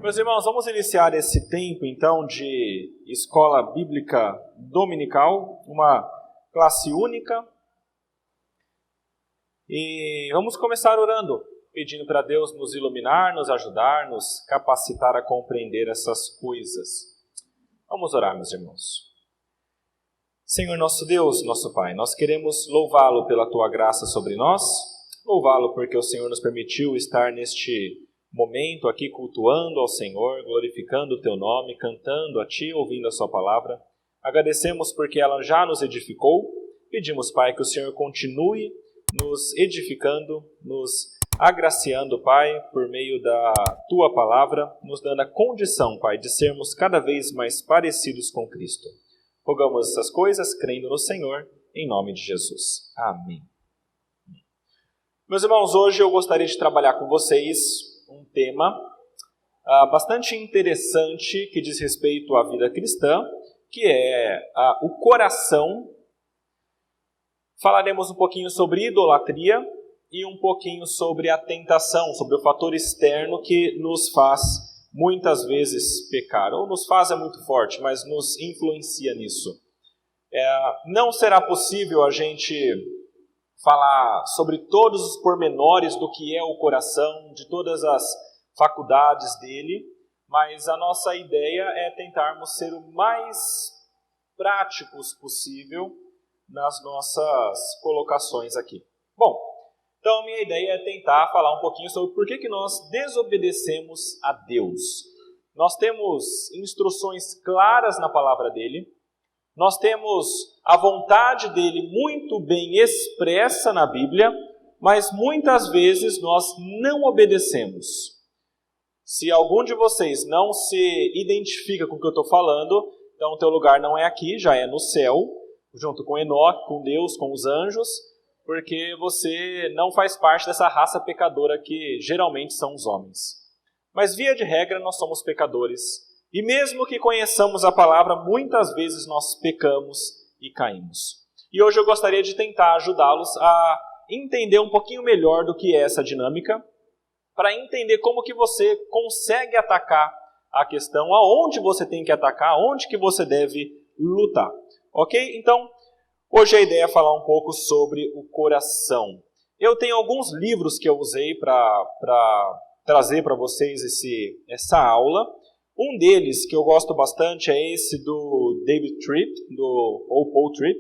Meus irmãos, vamos iniciar esse tempo, então, de escola bíblica dominical, uma classe única. E vamos começar orando, pedindo para Deus nos iluminar, nos ajudar, nos capacitar a compreender essas coisas. Vamos orar, meus irmãos. Senhor nosso Deus, nosso Pai, nós queremos louvá-lo pela Tua graça sobre nós, louvá-lo porque o Senhor nos permitiu estar neste momento aqui cultuando ao Senhor, glorificando o Teu nome, cantando a Ti, ouvindo a Sua palavra. Agradecemos porque ela já nos edificou. Pedimos, Pai, que o Senhor continue nos edificando, nos agraciando, Pai, por meio da Tua palavra, nos dando a condição, Pai, de sermos cada vez mais parecidos com Cristo. Rogamos essas coisas, crendo no Senhor, em nome de Jesus. Amém. Meus irmãos, hoje eu gostaria de trabalhar com vocês um tema bastante interessante que diz respeito à vida cristã, que é o coração. Falaremos um pouquinho sobre idolatria e um pouquinho sobre a tentação, sobre o fator externo que nos faz muitas vezes pecar. Ou nos faz é muito forte, mas nos influencia nisso. Não será possível a gente falar sobre todos os pormenores do que é o coração, de todas as faculdades dele, mas a nossa ideia é tentarmos ser o mais práticos possível nas nossas colocações aqui. Bom, então a minha ideia é tentar falar um pouquinho sobre por que nós desobedecemos a Deus. Nós temos instruções claras na palavra dele, nós temos a vontade dele muito bem expressa na Bíblia, mas muitas vezes nós não obedecemos. Se algum de vocês não se identifica com o que eu estou falando, então o teu lugar não é aqui, já é no céu, junto com Enoque, com Deus, com os anjos, porque você não faz parte dessa raça pecadora que geralmente são os homens. Mas via de regra nós somos pecadores. E mesmo que conheçamos a palavra, muitas vezes nós pecamos e caímos. E hoje eu gostaria de tentar ajudá-los a entender um pouquinho melhor do que é essa dinâmica, para entender como que você consegue atacar a questão, aonde você tem que atacar, aonde que você deve lutar. Ok? Então, hoje a ideia é falar um pouco sobre o coração. Eu tenho alguns livros que eu usei para trazer para vocês essa aula. Um deles, que eu gosto bastante, é esse do David Tripp, ou Paul Tripp.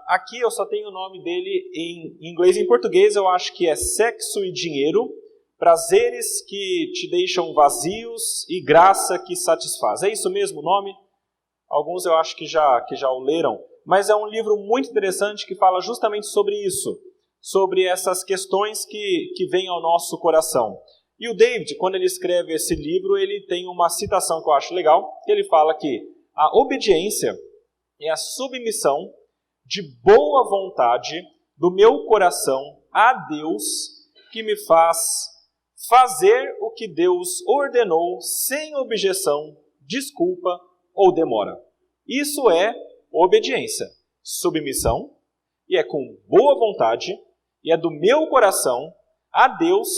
Aqui eu só tenho o nome dele em inglês. Em português eu acho que é Sexo e Dinheiro, Prazeres que te deixam vazios e graça que satisfaz. É isso mesmo o nome? Alguns eu acho que já o leram. Mas é um livro muito interessante que fala justamente sobre isso, sobre essas questões que vêm ao nosso coração. E o David, quando ele escreve esse livro, ele tem uma citação que eu acho legal, que ele fala que a obediência é a submissão de boa vontade do meu coração a Deus, que me faz fazer o que Deus ordenou sem objeção, desculpa ou demora. Isso é obediência, submissão, e é com boa vontade, e é do meu coração a Deus,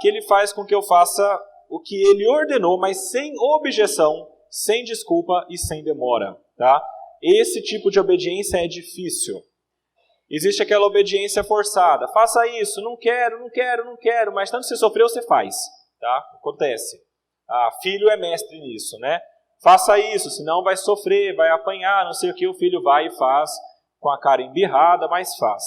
que ele faz com que eu faça o que ele ordenou, mas sem objeção, sem desculpa e sem demora. Tá? Esse tipo de obediência é difícil. Existe aquela obediência forçada. Faça isso, não quero, mas tanto você sofreu, você faz. Tá? Acontece. Filho é mestre nisso, né? Faça isso, senão vai sofrer, vai apanhar, não sei o que, o filho vai e faz com a cara embirrada, mas faz.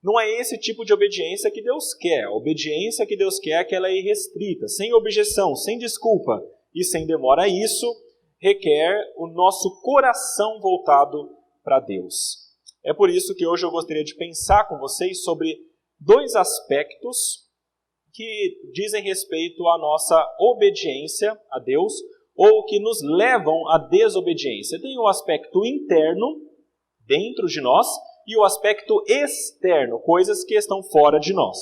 Não é esse tipo de obediência que Deus quer. A obediência que Deus quer é que ela é irrestrita, sem objeção, sem desculpa e sem demora. Isso requer o nosso coração voltado para Deus. É por isso que hoje eu gostaria de pensar com vocês sobre dois aspectos que dizem respeito à nossa obediência a Deus ou que nos levam à desobediência. Tem o aspecto interno, dentro de nós, e o aspecto externo, coisas que estão fora de nós.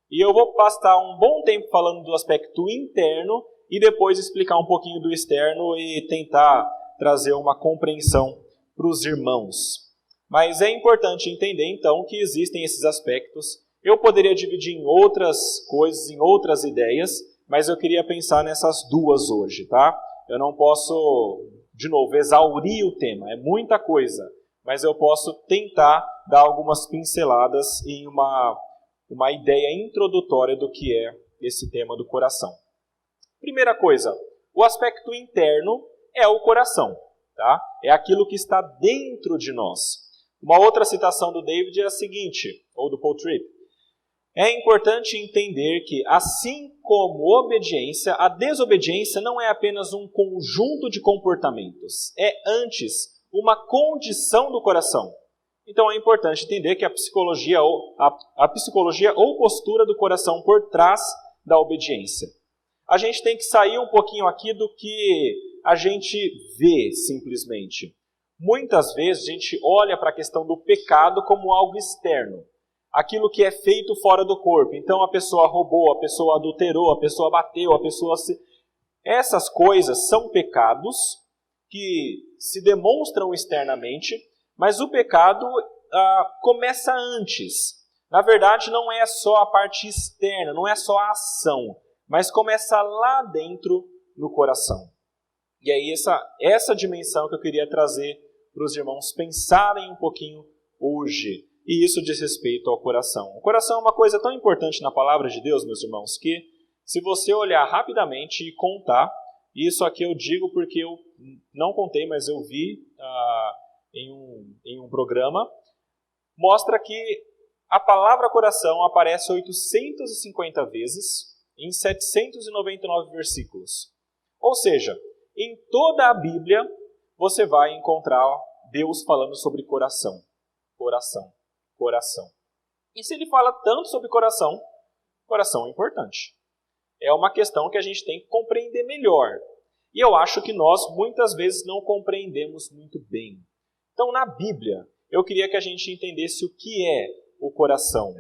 E eu vou passar um bom tempo falando do aspecto interno e depois explicar um pouquinho do externo e tentar trazer uma compreensão para os irmãos. Mas é importante entender, então, que existem esses aspectos. Eu poderia dividir em outras coisas, em outras ideias, mas eu queria pensar nessas duas hoje, tá? Eu não posso, de novo, exaurir o tema, é muita coisa, mas eu posso tentar dar algumas pinceladas em uma ideia introdutória do que é esse tema do coração. Primeira coisa, o aspecto interno é o coração, tá? É aquilo que está dentro de nós. Uma outra citação do David é a seguinte, ou do Paul Tripp. É importante entender que, assim como obediência, a desobediência não é apenas um conjunto de comportamentos, é antes uma condição do coração. Então é importante entender que a psicologia ou postura do coração por trás da obediência. A gente tem que sair um pouquinho aqui do que a gente vê simplesmente. Muitas vezes a gente olha para a questão do pecado como algo externo. Aquilo que é feito fora do corpo. Então a pessoa roubou, a pessoa adulterou, a pessoa bateu, a pessoa se... Essas coisas são pecados que se demonstram externamente, mas o pecado começa antes. Na verdade, não é só a parte externa, não é só a ação, mas começa lá dentro no coração. E é essa dimensão que eu queria trazer para os irmãos pensarem um pouquinho hoje. E isso diz respeito ao coração. O coração é uma coisa tão importante na palavra de Deus, meus irmãos, que se você olhar rapidamente e contar, isso aqui eu digo porque eu não contei, mas eu vi em um programa, mostra que a palavra coração aparece 850 vezes em 799 versículos. Ou seja, em toda a Bíblia você vai encontrar Deus falando sobre coração. Coração. Coração. E se ele fala tanto sobre coração, coração é importante. É uma questão que a gente tem que compreender melhor. E eu acho que nós muitas vezes não compreendemos muito bem. Então, na Bíblia, eu queria que a gente entendesse o que é o coração.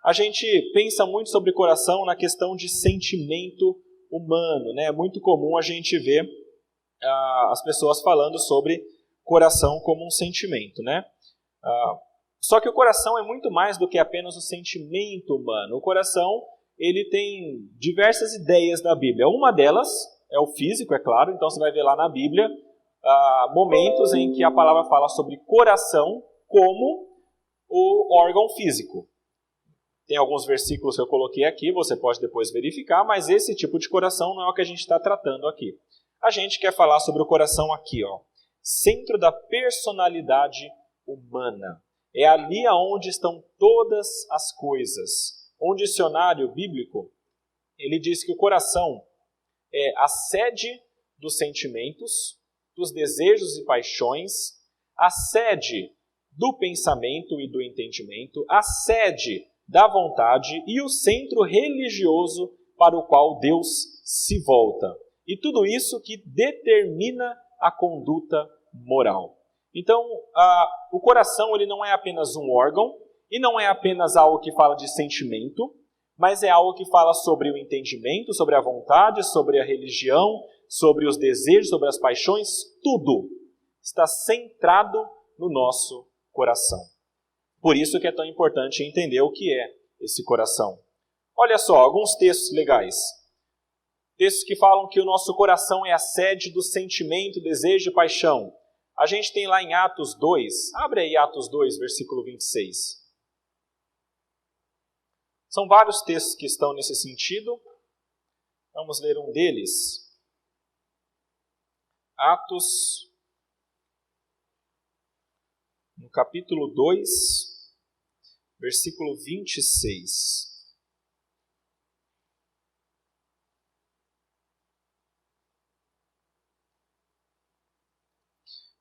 A gente pensa muito sobre coração na questão de sentimento humano, né? É muito comum a gente ver as pessoas falando sobre coração como um sentimento, né? Só que o coração é muito mais do que apenas o sentimento humano. O coração, ele tem diversas ideias da Bíblia. Uma delas é o físico, é claro. Então você vai ver lá na Bíblia momentos em que a palavra fala sobre coração como o órgão físico. Tem alguns versículos que eu coloquei aqui, você pode depois verificar, mas esse tipo de coração não é o que a gente está tratando aqui. A gente quer falar sobre o coração aqui, ó, centro da personalidade humana. É ali aonde estão todas as coisas. Um dicionário bíblico, ele diz que o coração é a sede dos sentimentos, dos desejos e paixões, a sede do pensamento e do entendimento, a sede da vontade e o centro religioso para o qual Deus se volta. E tudo isso que determina a conduta moral. Então, o coração ele não é apenas um órgão e não é apenas algo que fala de sentimento, mas é algo que fala sobre o entendimento, sobre a vontade, sobre a religião, sobre os desejos, sobre as paixões, tudo está centrado no nosso coração. Por isso que é tão importante entender o que é esse coração. Olha só, alguns textos legais. Textos que falam que o nosso coração é a sede do sentimento, desejo e paixão. A gente tem lá em Atos 2, abre aí Atos 2, versículo 26. São vários textos que estão nesse sentido. Vamos ler um deles. Atos, no capítulo 2, versículo 26.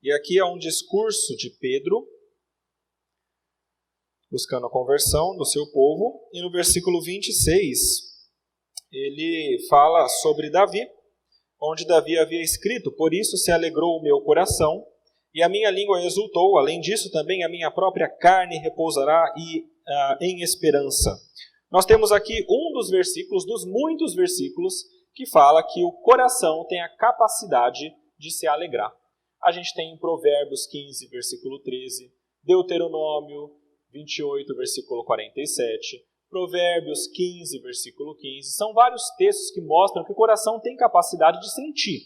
E aqui é um discurso de Pedro, buscando a conversão do seu povo. E no versículo 26, ele fala sobre Davi, onde Davi havia escrito: "Por isso se alegrou o meu coração, e a minha língua exultou. Além disso, também a minha própria carne repousará em esperança." Nós temos aqui um dos versículos, dos muitos versículos, que fala que o coração tem a capacidade de se alegrar. A gente tem em Provérbios 15, versículo 13, Deuteronômio 28, versículo 47, Provérbios 15, versículo 15. São vários textos que mostram que o coração tem capacidade de sentir.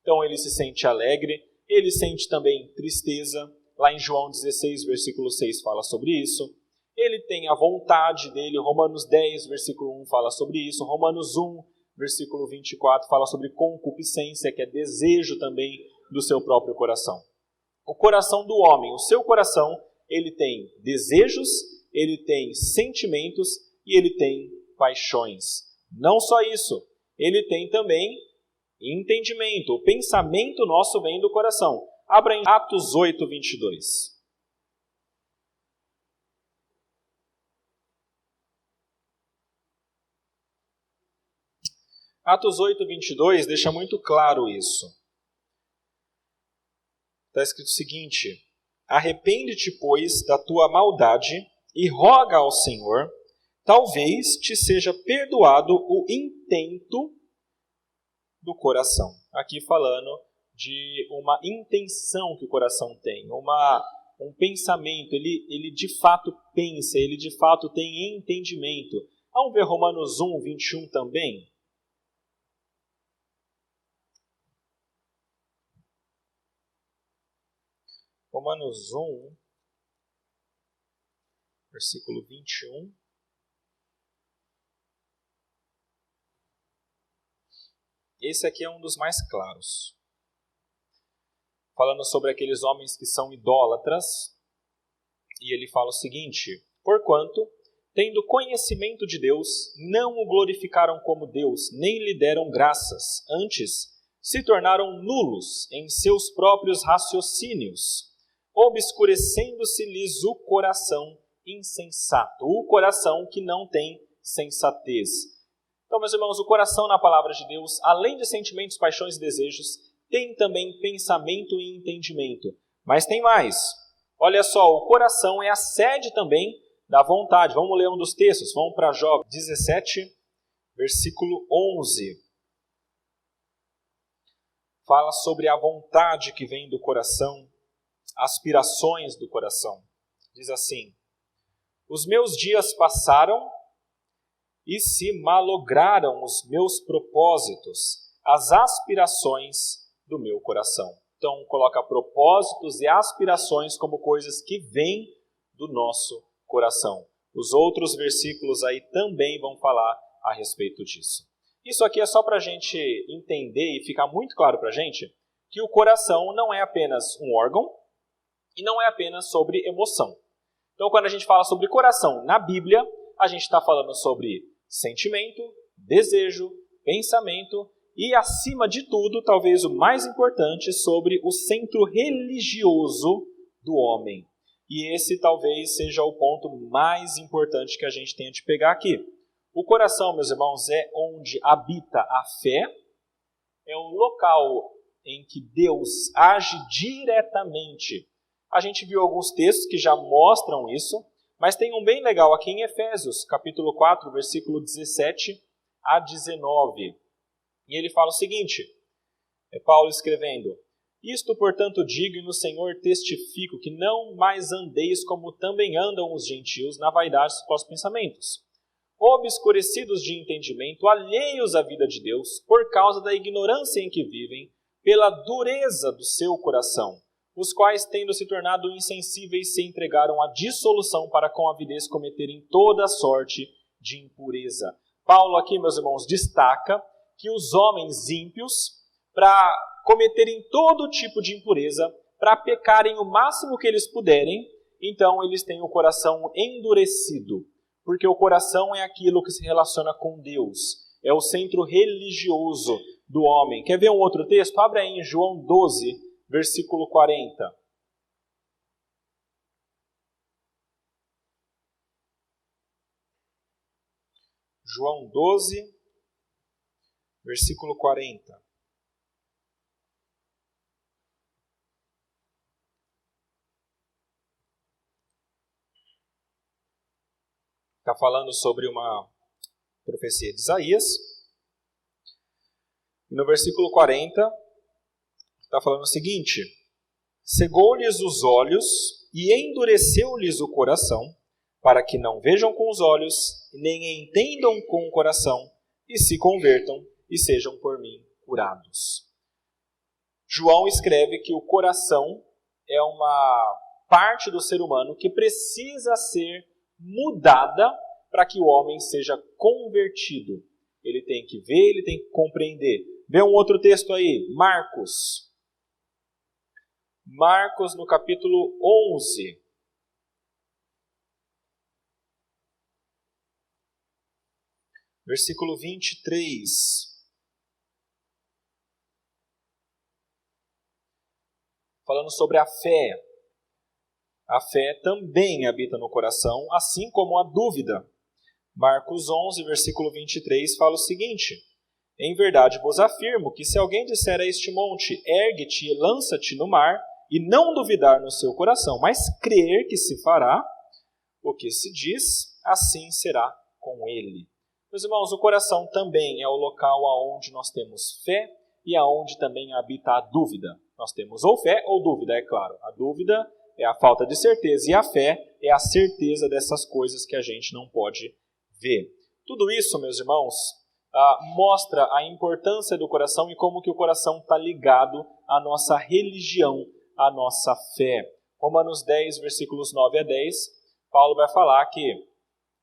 Então ele se sente alegre, ele sente também tristeza. Lá em João 16, versículo 6 fala sobre isso. Ele tem a vontade dele, Romanos 10, versículo 1 fala sobre isso. Romanos 1, versículo 24 fala sobre concupiscência, que é desejo também do seu próprio coração. O coração do homem, o seu coração, ele tem desejos, ele tem sentimentos e ele tem paixões. Não só isso, ele tem também entendimento. O pensamento nosso vem do coração. Abra em Atos 8, 22. Atos 8, 22 deixa muito claro isso. Está escrito o seguinte: arrepende-te, pois, da tua maldade e roga ao Senhor, talvez te seja perdoado o intento do coração. Aqui falando de uma intenção que o coração tem, um pensamento, ele de fato pensa, ele de fato tem entendimento. Vamos ver Romanos 1, 21 também? Romanos 1, versículo 21. Esse aqui é um dos mais claros. Falando sobre aqueles homens que são idólatras. E ele fala o seguinte: porquanto, tendo conhecimento de Deus, não o glorificaram como Deus, nem lhe deram graças. Antes, se tornaram nulos em seus próprios raciocínios, obscurecendo-se-lhes o coração insensato, o coração que não tem sensatez. Então, meus irmãos, o coração na palavra de Deus, além de sentimentos, paixões e desejos, tem também pensamento e entendimento. Mas tem mais. Olha só, o coração é a sede também da vontade. Vamos ler um dos textos. Vamos para Jó 17, versículo 11. Fala sobre a vontade que vem do coração, aspirações do coração. Diz assim: os meus dias passaram e se malograram os meus propósitos, as aspirações do meu coração. Então, coloca propósitos e aspirações como coisas que vêm do nosso coração. Os outros versículos aí também vão falar a respeito disso. Isso aqui é só para a gente entender e ficar muito claro para a gente que o coração não é apenas um órgão e não é apenas sobre emoção. Então, quando a gente fala sobre coração na Bíblia, a gente está falando sobre sentimento, desejo, pensamento e, acima de tudo, talvez o mais importante, sobre o centro religioso do homem. E esse talvez seja o ponto mais importante que a gente tem de pegar aqui. O coração, meus irmãos, é onde habita a fé, é o local em que Deus age diretamente. A gente viu alguns textos que já mostram isso, mas tem um bem legal aqui em Efésios, capítulo 4, versículo 17 a 19. E ele fala o seguinte, é Paulo escrevendo: isto, portanto, digo e no Senhor testifico que não mais andeis como também andam os gentios na vaidade dos vossos pensamentos, obscurecidos de entendimento, alheios à vida de Deus, por causa da ignorância em que vivem, pela dureza do seu coração, os quais, tendo se tornado insensíveis, se entregaram à dissolução para com avidez cometerem toda sorte de impureza. Paulo aqui, meus irmãos, destaca que os homens ímpios, para cometerem todo tipo de impureza, para pecarem o máximo que eles puderem, então eles têm o coração endurecido, porque o coração é aquilo que se relaciona com Deus, é o centro religioso do homem. Quer ver um outro texto? Abre aí em João 12, versículo 40. João 12, versículo 40. Está falando sobre uma profecia de Isaías. E no versículo 40, está falando o seguinte: cegou-lhes os olhos e endureceu-lhes o coração, para que não vejam com os olhos, nem entendam com o coração, e se convertam e sejam por mim curados. João escreve que o coração é uma parte do ser humano que precisa ser mudada para que o homem seja convertido. Ele tem que ver, ele tem que compreender. Vê um outro texto aí, Marcos. Marcos no capítulo 11. Versículo 23. Falando sobre a fé. A fé também habita no coração, assim como a dúvida. Marcos 11, versículo 23, fala o seguinte: Em verdade vos afirmo que se alguém disser a este monte, ergue-te e lança-te no mar, e não duvidar no seu coração, mas crer que se fará o que se diz, assim será com ele. Meus irmãos, o coração também é o local aonde nós temos fé e aonde também habita a dúvida. Nós temos ou fé ou dúvida, é claro. A dúvida é a falta de certeza e a fé é a certeza dessas coisas que a gente não pode ver. Tudo isso, meus irmãos, mostra a importância do coração e como que o coração está ligado à nossa religião, à nossa fé. Romanos 10, versículos 9 a 10, Paulo vai falar que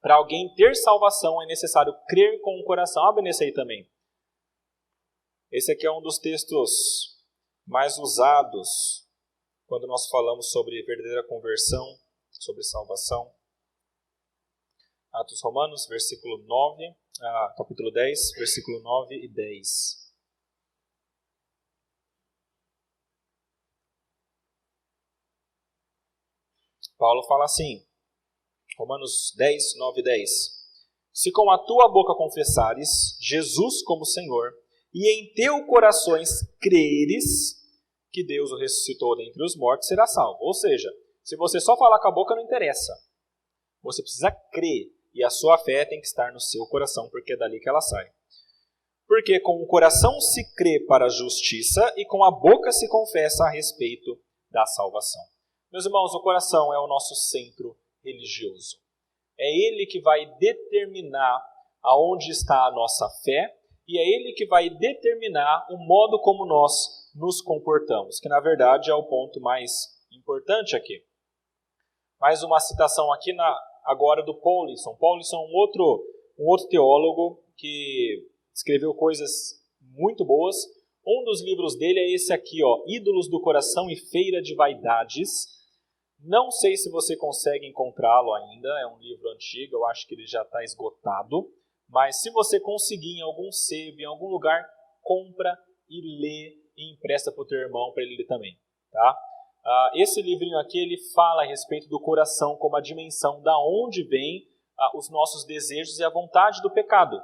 para alguém ter salvação é necessário crer com o coração. Abre nesse aí também. Esse aqui é um dos textos mais usados quando nós falamos sobre verdadeira conversão, sobre salvação. Atos Romanos, capítulo 10, versículo 9 e 10. Paulo fala assim, Romanos 10, 9 e 10. Se com a tua boca confessares Jesus como Senhor, e em teu corações creres que Deus o ressuscitou dentre os mortos, será salvo. Ou seja, se você só falar com a boca, não interessa. Você precisa crer, e a sua fé tem que estar no seu coração, porque é dali que ela sai. Porque com o coração se crê para a justiça, e com a boca se confessa a respeito da salvação. Meus irmãos, o coração é o nosso centro religioso. É ele que vai determinar aonde está a nossa fé, e é ele que vai determinar o modo como nós nos comportamos, que na verdade é o ponto mais importante aqui. Mais uma citação aqui agora do Paulinson. Paulinson é um outro teólogo que escreveu coisas muito boas. Um dos livros dele é esse aqui, Ídolos do Coração e Feira de Vaidades. Não sei se você consegue encontrá-lo ainda, é um livro antigo, eu acho que ele já está esgotado. Mas se você conseguir em algum sebo, em algum lugar, compra e lê e empresta para o teu irmão para ele ler também. Tá? Esse livrinho aqui ele fala a respeito do coração como a dimensão da onde vem os nossos desejos e a vontade do pecado.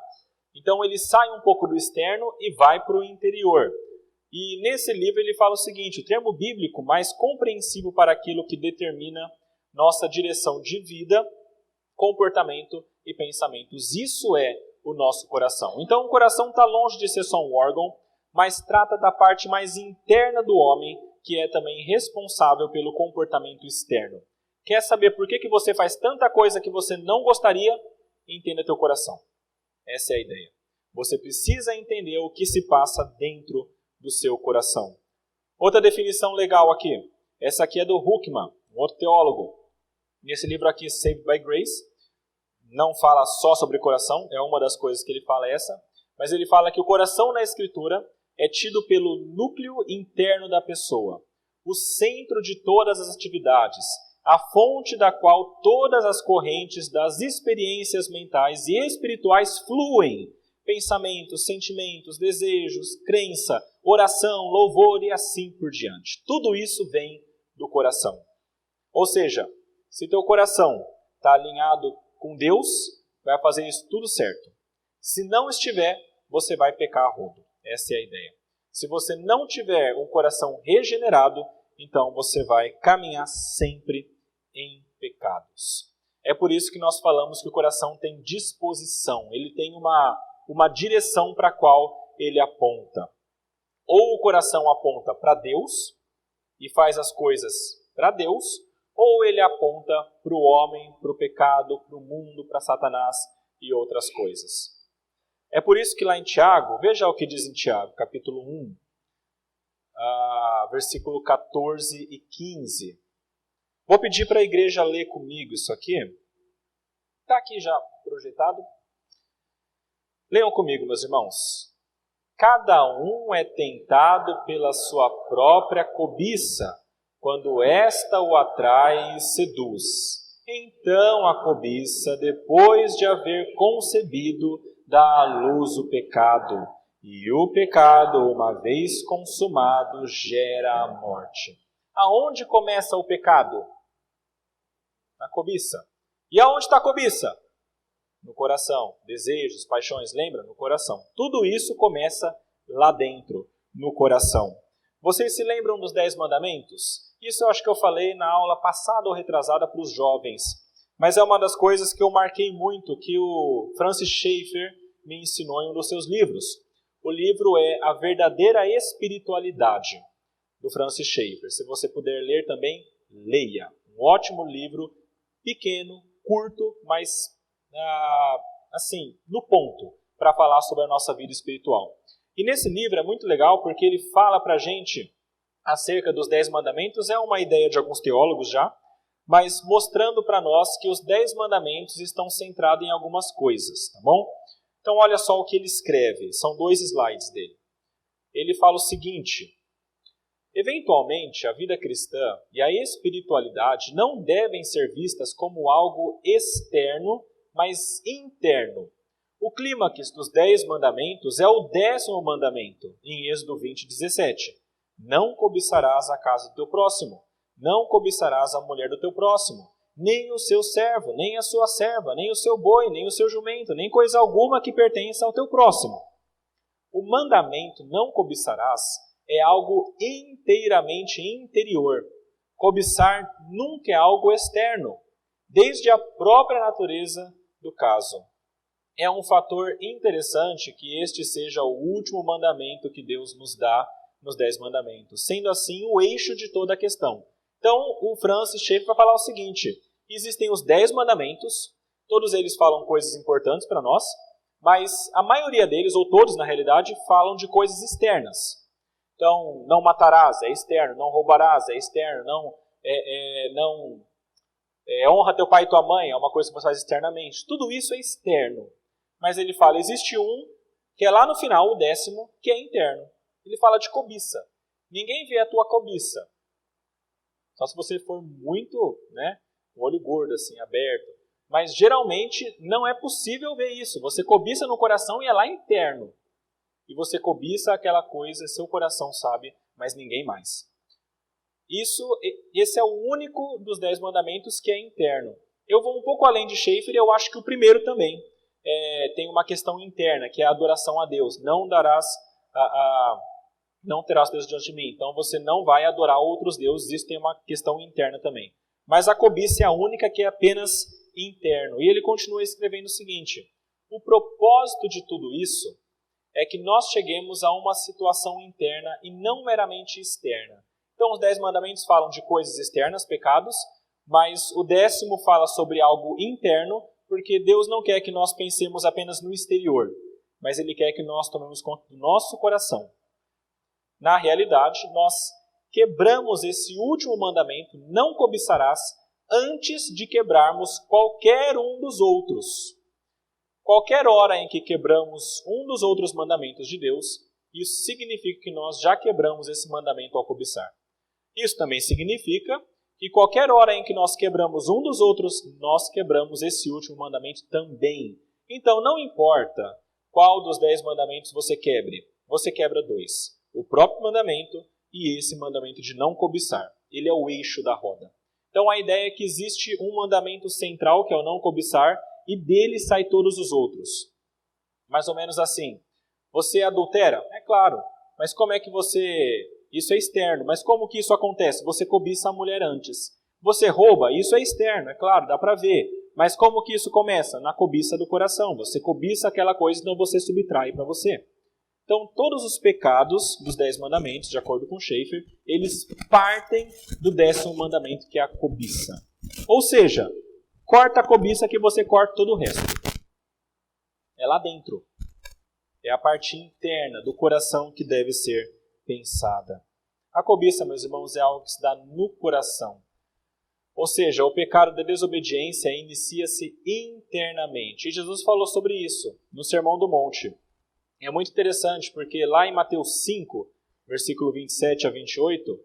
Então ele sai um pouco do externo e vai para o interior. E nesse livro ele fala o seguinte: o termo bíblico mais compreensivo para aquilo que determina nossa direção de vida, comportamento e pensamentos. Isso é o nosso coração. Então o coração está longe de ser só um órgão, mas trata da parte mais interna do homem, que é também responsável pelo comportamento externo. Quer saber por que você faz tanta coisa que você não gostaria? Entenda teu coração. Essa é a ideia. Você precisa entender o que se passa dentro do seu coração. Outra definição legal aqui. Essa aqui é do Huckman, um outro teólogo. Nesse livro aqui, Saved by Grace, não fala só sobre coração, é uma das coisas que ele fala essa, mas ele fala que o coração na Escritura é tido pelo núcleo interno da pessoa, o centro de todas as atividades, a fonte da qual todas as correntes das experiências mentais e espirituais fluem, pensamentos, sentimentos, desejos, crença, oração, louvor e assim por diante. Tudo isso vem do coração. Ou seja, se teu coração está alinhado com Deus, vai fazer isso tudo certo. Se não estiver, você vai pecar a rodo. Essa é a ideia. Se você não tiver um coração regenerado, então você vai caminhar sempre em pecados. É por isso que nós falamos que o coração tem disposição. Ele tem uma direção para a qual ele aponta. Ou o coração aponta para Deus e faz as coisas para Deus, ou ele aponta para o homem, para o pecado, para o mundo, para Satanás e outras coisas. É por isso que lá em Tiago, veja o que diz em Tiago, capítulo 1, versículo 14 e 15. Vou pedir para a igreja ler comigo isso aqui. Está aqui já projetado. Leiam comigo, meus irmãos. Cada um é tentado pela sua própria cobiça, quando esta o atrai e seduz. Então a cobiça, depois de haver concebido, dá à luz o pecado. E o pecado, uma vez consumado, gera a morte. Aonde começa o pecado? Na cobiça. E aonde está a cobiça? No coração. Desejos, paixões, lembra? No coração. Tudo isso começa lá dentro, no coração. Vocês se lembram dos 10 mandamentos? Isso eu acho que eu falei na aula passada ou retrasada para os jovens. Mas é uma das coisas que eu marquei muito, que o Francis Schaeffer me ensinou em um dos seus livros. O livro é A Verdadeira Espiritualidade, do Francis Schaeffer. Se você puder ler também, leia. Um ótimo livro, pequeno, curto, mas assim, no ponto, para falar sobre a nossa vida espiritual. E nesse livro é muito legal porque ele fala para a gente acerca dos 10 mandamentos, é uma ideia de alguns teólogos já, mas mostrando para nós que os 10 mandamentos estão centrados em algumas coisas, tá bom? Então olha só o que ele escreve, são 2 slides dele. Ele fala o seguinte: eventualmente a vida cristã e a espiritualidade não devem ser vistas como algo externo, mas interno. O clímax dos 10 mandamentos é o 10º mandamento, em Êxodo 20, 17. Não cobiçarás a casa do teu próximo, não cobiçarás a mulher do teu próximo, nem o seu servo, nem a sua serva, nem o seu boi, nem o seu jumento, nem coisa alguma que pertença ao teu próximo. O mandamento não cobiçarás é algo inteiramente interior. Cobiçar nunca é algo externo, desde a própria natureza do caso. É um fator interessante que este seja o último mandamento que Deus nos dá nos 10 mandamentos, sendo assim o eixo de toda a questão. Então, o Francis Schaeffer vai falar o seguinte: existem os 10 mandamentos, todos eles falam coisas importantes para nós, mas a maioria deles, ou todos na realidade, falam de coisas externas. Então, não matarás, é externo, não roubarás, é externo, não honra teu pai e tua mãe, é uma coisa que você faz externamente. Tudo isso é externo. Mas ele fala, existe um, que é lá no final, o 10º, que é interno. Ele fala de cobiça. Ninguém vê a tua cobiça. Só se você for muito, um olho gordo, assim, aberto. Mas geralmente não é possível ver isso. Você cobiça no coração e é lá interno. E você cobiça aquela coisa, seu coração sabe, mas ninguém mais. Esse é o único dos 10 mandamentos que é interno. Eu vou um pouco além de Schaeffer e eu acho que o primeiro também tem uma questão interna, que é a adoração a Deus. Não terás Deus diante de mim. Então você não vai adorar outros deuses, isso tem uma questão interna também. Mas a cobiça é a única que é apenas interno. E ele continua escrevendo o seguinte: o propósito de tudo isso é que nós cheguemos a uma situação interna e não meramente externa. Então os 10 mandamentos falam de coisas externas, pecados, mas o 10º fala sobre algo interno, porque Deus não quer que nós pensemos apenas no exterior, mas Ele quer que nós tomemos conta do nosso coração. Na realidade, nós quebramos esse último mandamento, não cobiçarás, antes de quebrarmos qualquer um dos outros. Qualquer hora em que quebramos um dos outros mandamentos de Deus, isso significa que nós já quebramos esse mandamento ao cobiçar. Isso também significa que qualquer hora em que nós quebramos um dos outros, nós quebramos esse último mandamento também. Então não importa qual dos 10 mandamentos você quebre, você quebra 2. O próprio mandamento e esse mandamento de não cobiçar. Ele é o eixo da roda. Então a ideia é que existe um mandamento central, que é o não cobiçar, e dele sai todos os outros. Mais ou menos assim. Você adultera? É claro. Mas como é que você... Isso é externo. Mas como que isso acontece? Você cobiça a mulher antes. Você rouba? Isso é externo. É claro, dá para ver. Mas como que isso começa? Na cobiça do coração. Você cobiça aquela coisa, então você subtrai para você. Então, todos os pecados dos 10 mandamentos, de acordo com Schaeffer, eles partem do 10º mandamento, que é a cobiça. Ou seja, corta a cobiça que você corta todo o resto. É lá dentro. É a parte interna do coração que deve ser pensada. A cobiça, meus irmãos, é algo que se dá no coração. Ou seja, o pecado da desobediência inicia-se internamente. E Jesus falou sobre isso no Sermão do Monte. É muito interessante porque lá em Mateus 5, versículo 27 a 28,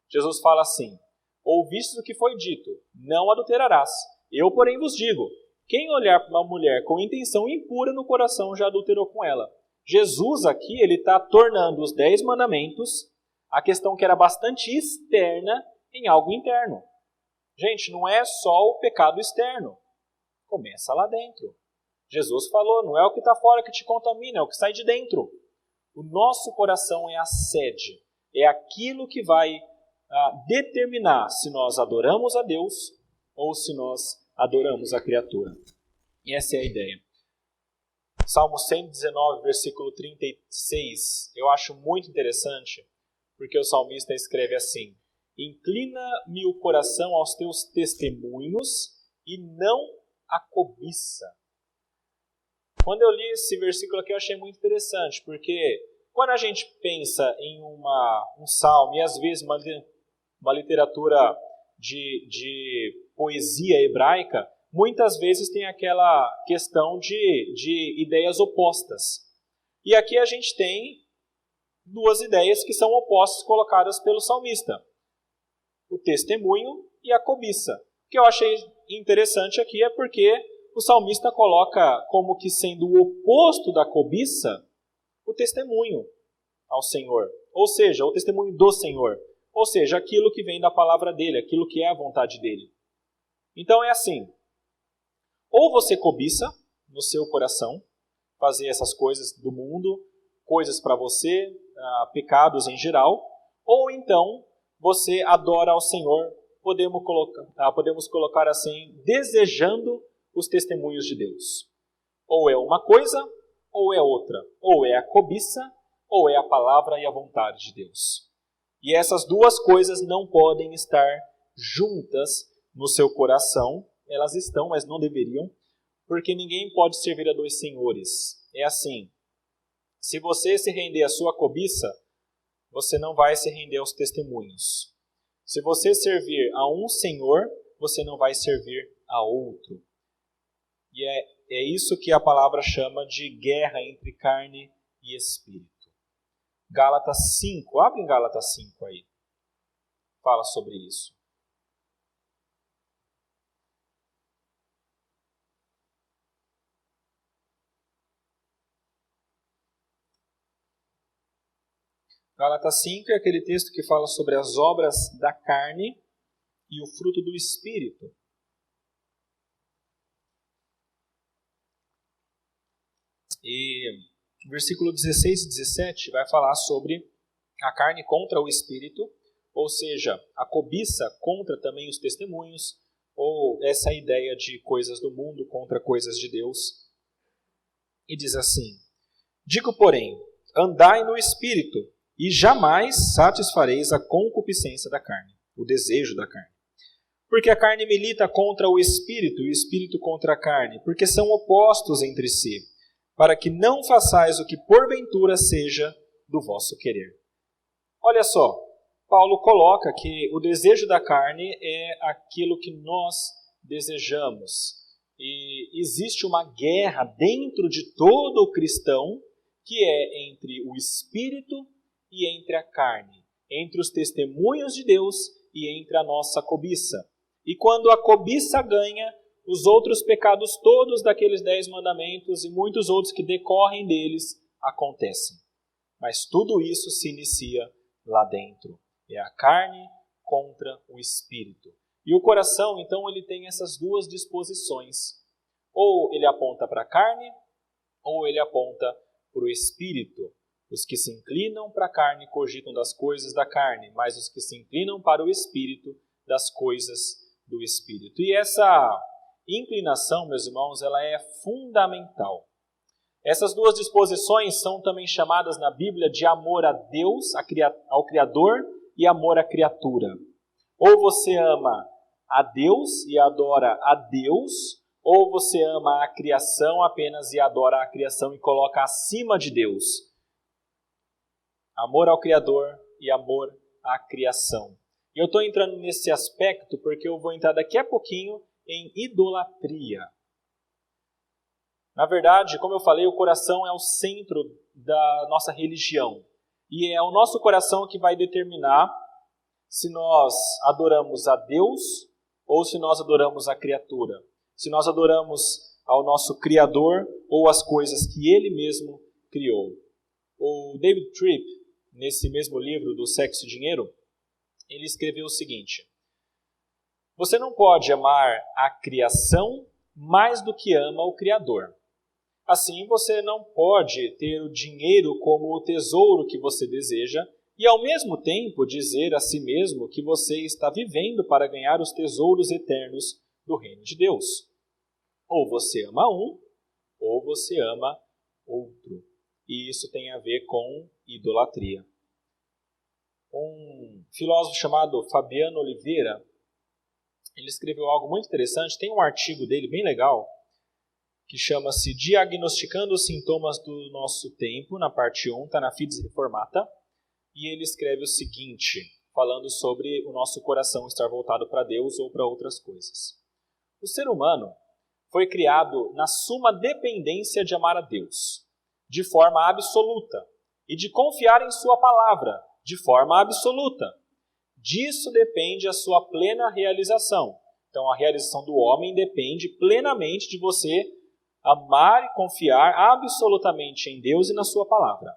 Jesus fala assim: ouvistes o que foi dito, não adulterarás. Eu, porém, vos digo, quem olhar para uma mulher com intenção impura no coração já adulterou com ela. Jesus aqui ele está tornando os 10 mandamentos, a questão que era bastante externa, em algo interno. Gente, não é só o pecado externo. Começa lá dentro. Jesus falou, não é o que está fora que te contamina, é o que sai de dentro. O nosso coração é a sede. É aquilo que vai determinar se nós adoramos a Deus ou se nós adoramos a criatura. E essa é a ideia. Salmo 119, versículo 36, eu acho muito interessante, porque o salmista escreve assim: inclina-me o coração aos teus testemunhos e não a cobiça. Quando eu li esse versículo aqui, eu achei muito interessante, porque quando a gente pensa em um salmo, e às vezes uma literatura de poesia hebraica, muitas vezes tem aquela questão de ideias opostas. E aqui a gente tem duas ideias que são opostas colocadas pelo salmista: o testemunho e a cobiça. O que eu achei interessante aqui é porque o salmista coloca como que sendo o oposto da cobiça o testemunho ao Senhor. Ou seja, o testemunho do Senhor. Ou seja, aquilo que vem da palavra dele, aquilo que é a vontade dele. Então é assim: ou você cobiça no seu coração, fazer essas coisas do mundo, coisas para você, pecados em geral, ou então você adora ao Senhor, podemos colocar assim, desejando os testemunhos de Deus. Ou é uma coisa, ou é outra. Ou é a cobiça, ou é a palavra e a vontade de Deus. E essas duas coisas não podem estar juntas no seu coração. Elas estão, mas não deveriam, porque ninguém pode servir a dois senhores. É assim: se você se render à sua cobiça, você não vai se render aos testemunhos. Se você servir a um senhor, você não vai servir a outro. E é isso que a palavra chama de guerra entre carne e espírito. Gálatas 5, abre em Gálatas 5 aí. Fala sobre isso. Gálatas 5 é aquele texto que fala sobre as obras da carne e o fruto do Espírito. E versículo 16 e 17 vai falar sobre a carne contra o Espírito, ou seja, a cobiça contra também os testemunhos, ou essa ideia de coisas do mundo contra coisas de Deus. E diz assim: digo, porém, andai no Espírito, e jamais satisfareis a concupiscência da carne, o desejo da carne. Porque a carne milita contra o Espírito, e o Espírito contra a carne, porque são opostos entre si, para que não façais o que porventura seja do vosso querer. Olha só, Paulo coloca que o desejo da carne é aquilo que nós desejamos. E existe uma guerra dentro de todo o cristão, que é entre o Espírito e entre a carne, entre os testemunhos de Deus e entre a nossa cobiça. E quando a cobiça ganha, os outros pecados todos daqueles 10 mandamentos e muitos outros que decorrem deles acontecem. Mas tudo isso se inicia lá dentro. É a carne contra o Espírito. E o coração, então, ele tem essas duas disposições. Ou ele aponta para a carne, ou ele aponta para o Espírito. Os que se inclinam para a carne cogitam das coisas da carne, mas os que se inclinam para o Espírito, das coisas do Espírito. E essa inclinação, meus irmãos, ela é fundamental. Essas duas disposições são também chamadas na Bíblia de amor a Deus, ao Criador, e amor à criatura. Ou você ama a Deus e adora a Deus, ou você ama a criação apenas e adora a criação e coloca acima de Deus. Amor ao Criador e amor à criação. E eu estou entrando nesse aspecto porque eu vou entrar daqui a pouquinho em idolatria. Na verdade, como eu falei, o coração é o centro da nossa religião. E é o nosso coração que vai determinar se nós adoramos a Deus ou se nós adoramos a criatura. Se nós adoramos ao nosso Criador ou as coisas que Ele mesmo criou. O David Tripp, nesse mesmo livro do Sexo e Dinheiro, ele escreveu o seguinte: você não pode amar a criação mais do que ama o Criador. Assim, você não pode ter o dinheiro como o tesouro que você deseja e, ao mesmo tempo, dizer a si mesmo que você está vivendo para ganhar os tesouros eternos do reino de Deus. Ou você ama um, ou você ama outro. E isso tem a ver com idolatria. Um filósofo chamado Fabiano Oliveira, ele escreveu algo muito interessante. Tem um artigo dele bem legal, que chama-se Diagnosticando os Sintomas do Nosso Tempo, na parte 1, está na Fides Reformata, e ele escreve o seguinte, falando sobre o nosso coração estar voltado para Deus ou para outras coisas. O ser humano foi criado na suma dependência de amar a Deus, de forma absoluta, e de confiar em sua palavra, de forma absoluta. Disso depende a sua plena realização. Então, a realização do homem depende plenamente de você amar e confiar absolutamente em Deus e na sua palavra.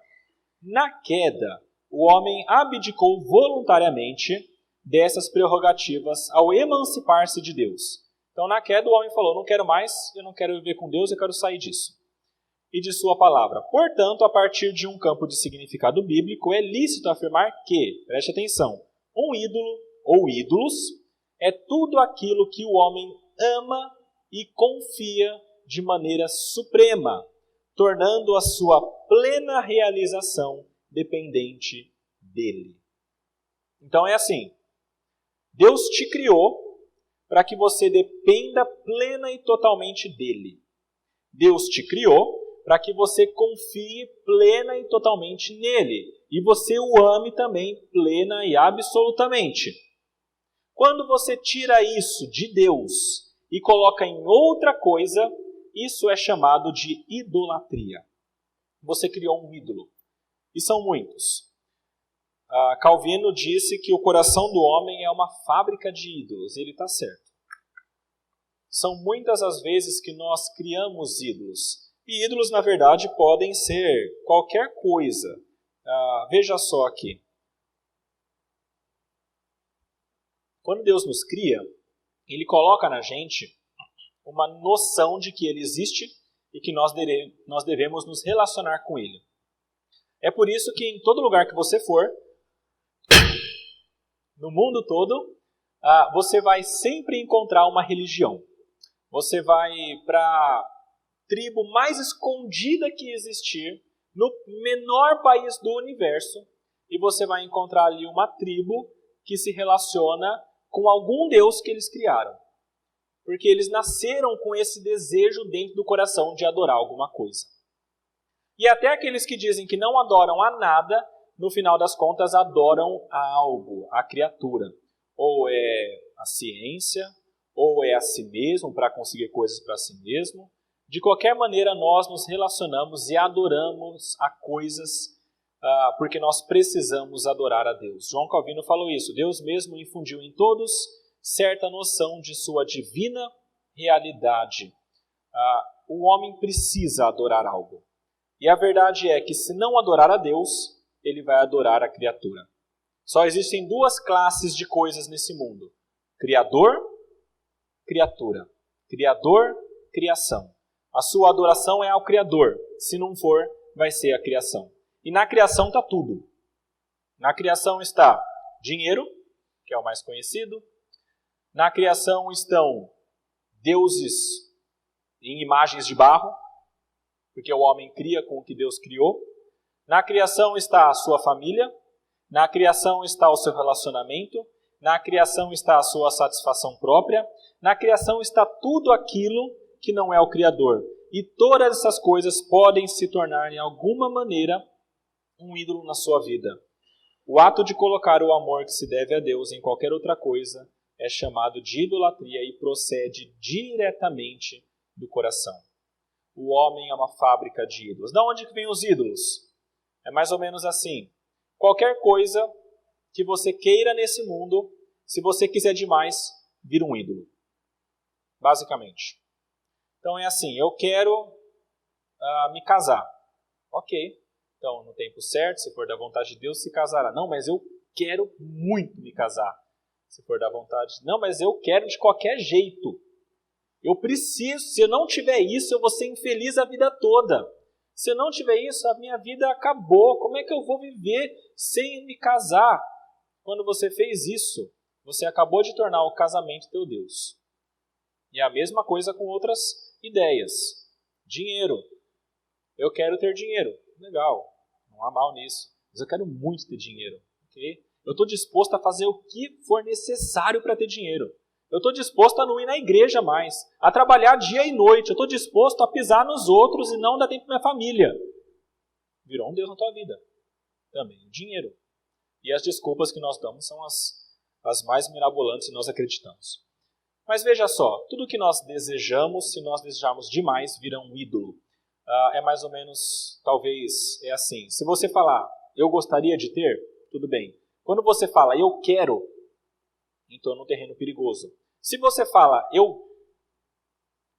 Na queda, o homem abdicou voluntariamente dessas prerrogativas ao emancipar-se de Deus. Então, na queda, o homem falou, não quero mais, eu não quero viver com Deus, eu quero sair disso. E de sua palavra. Portanto, a partir de um campo de significado bíblico, é lícito afirmar que, preste atenção, um ídolo ou ídolos é tudo aquilo que o homem ama e confia de maneira suprema, tornando a sua plena realização dependente dele. Então é assim, Deus te criou para que você dependa plena e totalmente dele. Deus te criou para que você confie plena e totalmente nele, e você o ame também plena e absolutamente. Quando você tira isso de Deus e coloca em outra coisa, isso é chamado de idolatria. Você criou um ídolo. E são muitos. Calvino disse que o coração do homem é uma fábrica de ídolos. Ele está certo. São muitas as vezes que nós criamos ídolos. E ídolos, na verdade, podem ser qualquer coisa. Veja só aqui. Quando Deus nos cria, Ele coloca na gente uma noção de que Ele existe e que nós devemos nos relacionar com Ele. É por isso que em todo lugar que você for, no mundo todo, você vai sempre encontrar uma religião. Você vai para a tribo mais escondida que existir, no menor país do universo, e você vai encontrar ali uma tribo que se relaciona com algum Deus que eles criaram. Porque eles nasceram com esse desejo dentro do coração de adorar alguma coisa. E até aqueles que dizem que não adoram a nada, no final das contas adoram a algo, a criatura. Ou é a ciência, ou é a si mesmo, para conseguir coisas para si mesmo. De qualquer maneira, nós nos relacionamos e adoramos a coisas porque nós precisamos adorar a Deus. João Calvino falou isso. Deus mesmo infundiu em todos certa noção de sua divina realidade. O homem precisa adorar algo. E a verdade é que se não adorar a Deus, ele vai adorar a criatura. Só existem duas classes de coisas nesse mundo. Criador, criatura. Criador, criação. A sua adoração é ao Criador. Se não for, vai ser a criação. E na criação está tudo. Na criação está dinheiro, que é o mais conhecido. Na criação estão deuses em imagens de barro. porque o homem cria com o que Deus criou. Na criação está a sua família, na criação está o seu relacionamento, na criação está a sua satisfação própria, na criação está tudo aquilo que não é o Criador. E todas essas coisas podem se tornar, em alguma maneira, um ídolo na sua vida. O ato de colocar o amor que se deve a Deus em qualquer outra coisa é chamado de idolatria e procede diretamente do coração. O homem é uma fábrica de ídolos. De onde que vêm os ídolos? É mais ou menos assim. Qualquer coisa que você queira nesse mundo, se você quiser demais, vira um ídolo. Basicamente. Então é assim, eu quero me casar. Ok. Então, no tempo certo, se for da vontade de Deus, se casará. Não, mas eu quero muito me casar. Se for da vontade. Não, mas eu quero de qualquer jeito. Eu preciso. Se eu não tiver isso, eu vou ser infeliz a vida toda. Se eu não tiver isso, a minha vida acabou. Como é que eu vou viver sem me casar? Quando você fez isso, você acabou de tornar o casamento teu Deus. E a mesma coisa com outras ideias. Dinheiro. Eu quero ter dinheiro. Legal. Não há mal nisso. Mas eu quero muito ter dinheiro. Okay? Eu estou disposto a fazer o que for necessário para ter dinheiro. Eu estou disposto a não ir na igreja mais, a trabalhar dia e noite. Eu estou disposto a pisar nos outros e não dar tempo para minha família. Virou um Deus na tua vida. Também o dinheiro. E as desculpas que nós damos são as mais mirabolantes e nós acreditamos. Mas veja só, tudo que nós desejamos, se nós desejarmos demais, vira um ídolo. É mais ou menos, talvez, é assim. Se você falar, eu gostaria de ter, tudo bem. Quando você fala, eu quero, então é um terreno perigoso. Se você fala, eu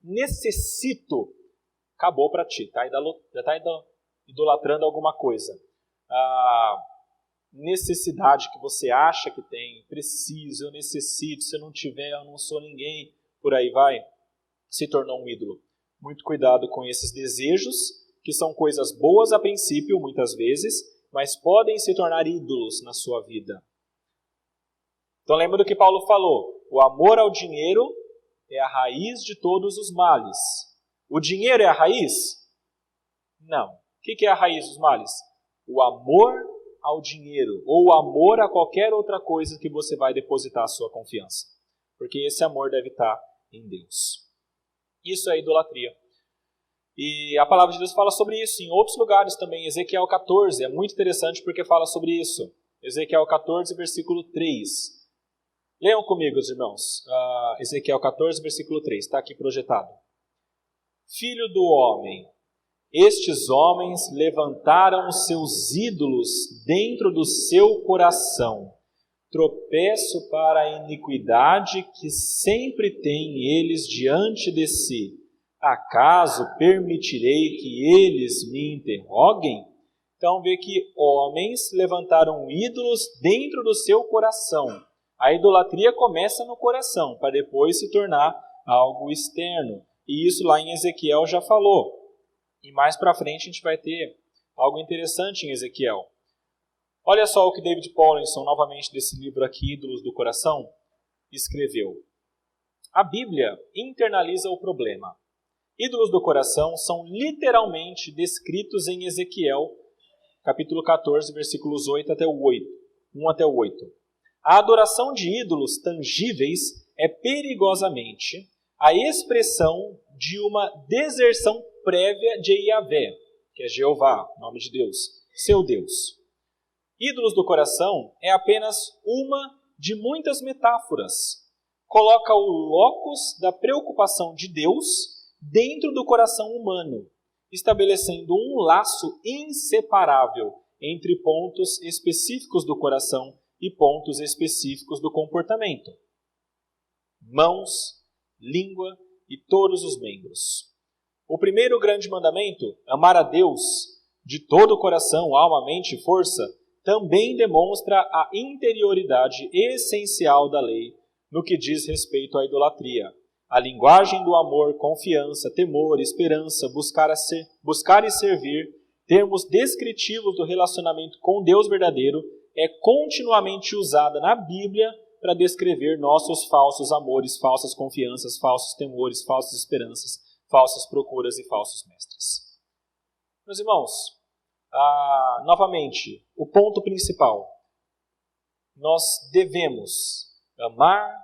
necessito, acabou para ti, já está idolatrando alguma coisa. A necessidade que você acha que tem, preciso, eu necessito, se eu não tiver, eu não sou ninguém, por aí vai, se tornou um ídolo. Muito cuidado com esses desejos, que são coisas boas a princípio, muitas vezes, mas podem se tornar ídolos na sua vida. Então lembra do que Paulo falou, o amor ao dinheiro é a raiz de todos os males. O dinheiro é a raiz? Não. O que é a raiz dos males? O amor ao dinheiro, ou o amor a qualquer outra coisa que você vai depositar a sua confiança. Porque esse amor deve estar em Deus. Isso é idolatria. E a palavra de Deus fala sobre isso em outros lugares também. Ezequiel 14 é muito interessante porque fala sobre isso. Ezequiel 14, versículo 3. Leiam comigo, os irmãos. Ezequiel 14, versículo 3. Está aqui projetado. Filho do homem, estes homens levantaram os seus ídolos dentro do seu coração. Tropeço para a iniquidade que sempre têm eles diante de si. Acaso permitirei que eles me interroguem? Então vê que homens levantaram ídolos dentro do seu coração. A idolatria começa no coração, para depois se tornar algo externo. E isso lá em Ezequiel já falou. E mais para frente a gente vai ter algo interessante em Ezequiel. Olha só o que David Paulinson, novamente desse livro aqui, Ídolos do Coração, escreveu. A Bíblia internaliza o problema. Ídolos do coração são literalmente descritos em Ezequiel, capítulo 14, versículos 1 até o 8. A adoração de ídolos tangíveis é perigosamente a expressão de uma deserção prévia de Yahvé, que é Jeová, nome de Deus, seu Deus. Ídolos do coração é apenas uma de muitas metáforas. Coloca o locus da preocupação de Deus dentro do coração humano, estabelecendo um laço inseparável entre pontos específicos do coração e pontos específicos do comportamento. Mãos, língua e todos os membros. O primeiro grande mandamento, amar a Deus de todo o coração, alma, mente e força, também demonstra a interioridade essencial da lei no que diz respeito à idolatria. A linguagem do amor, confiança, temor, esperança, buscar e servir, termos descritivos do relacionamento com Deus verdadeiro, é continuamente usada na Bíblia para descrever nossos falsos amores, falsas confianças, falsos temores, falsas esperanças, falsas procuras e falsos mestres. Meus irmãos, novamente, o ponto principal. Nós devemos amar,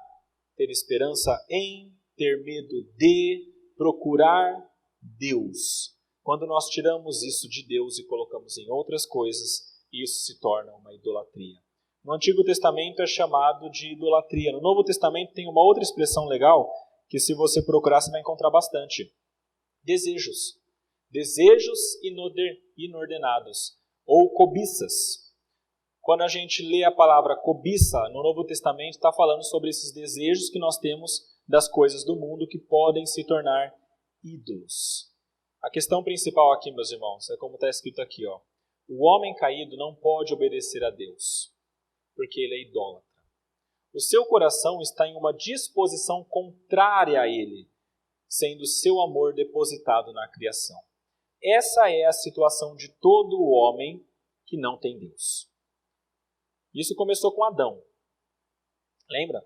ter esperança em, ter medo de, procurar Deus. Quando nós tiramos isso de Deus e colocamos em outras coisas, isso se torna uma idolatria. No Antigo Testamento é chamado de idolatria. No Novo Testamento tem uma outra expressão legal, que se você procurar você vai encontrar bastante. Desejos. Desejos inordenados. Ou cobiças. Quando a gente lê a palavra cobiça no Novo Testamento, está falando sobre esses desejos que nós temos das coisas do mundo que podem se tornar ídolos. A questão principal aqui, meus irmãos, é como está escrito aqui. O homem caído não pode obedecer a Deus, porque ele é idólatra. O seu coração está em uma disposição contrária a ele, sendo seu amor depositado na criação. Essa é a situação de todo o homem que não tem Deus. Isso começou com Adão. Lembra?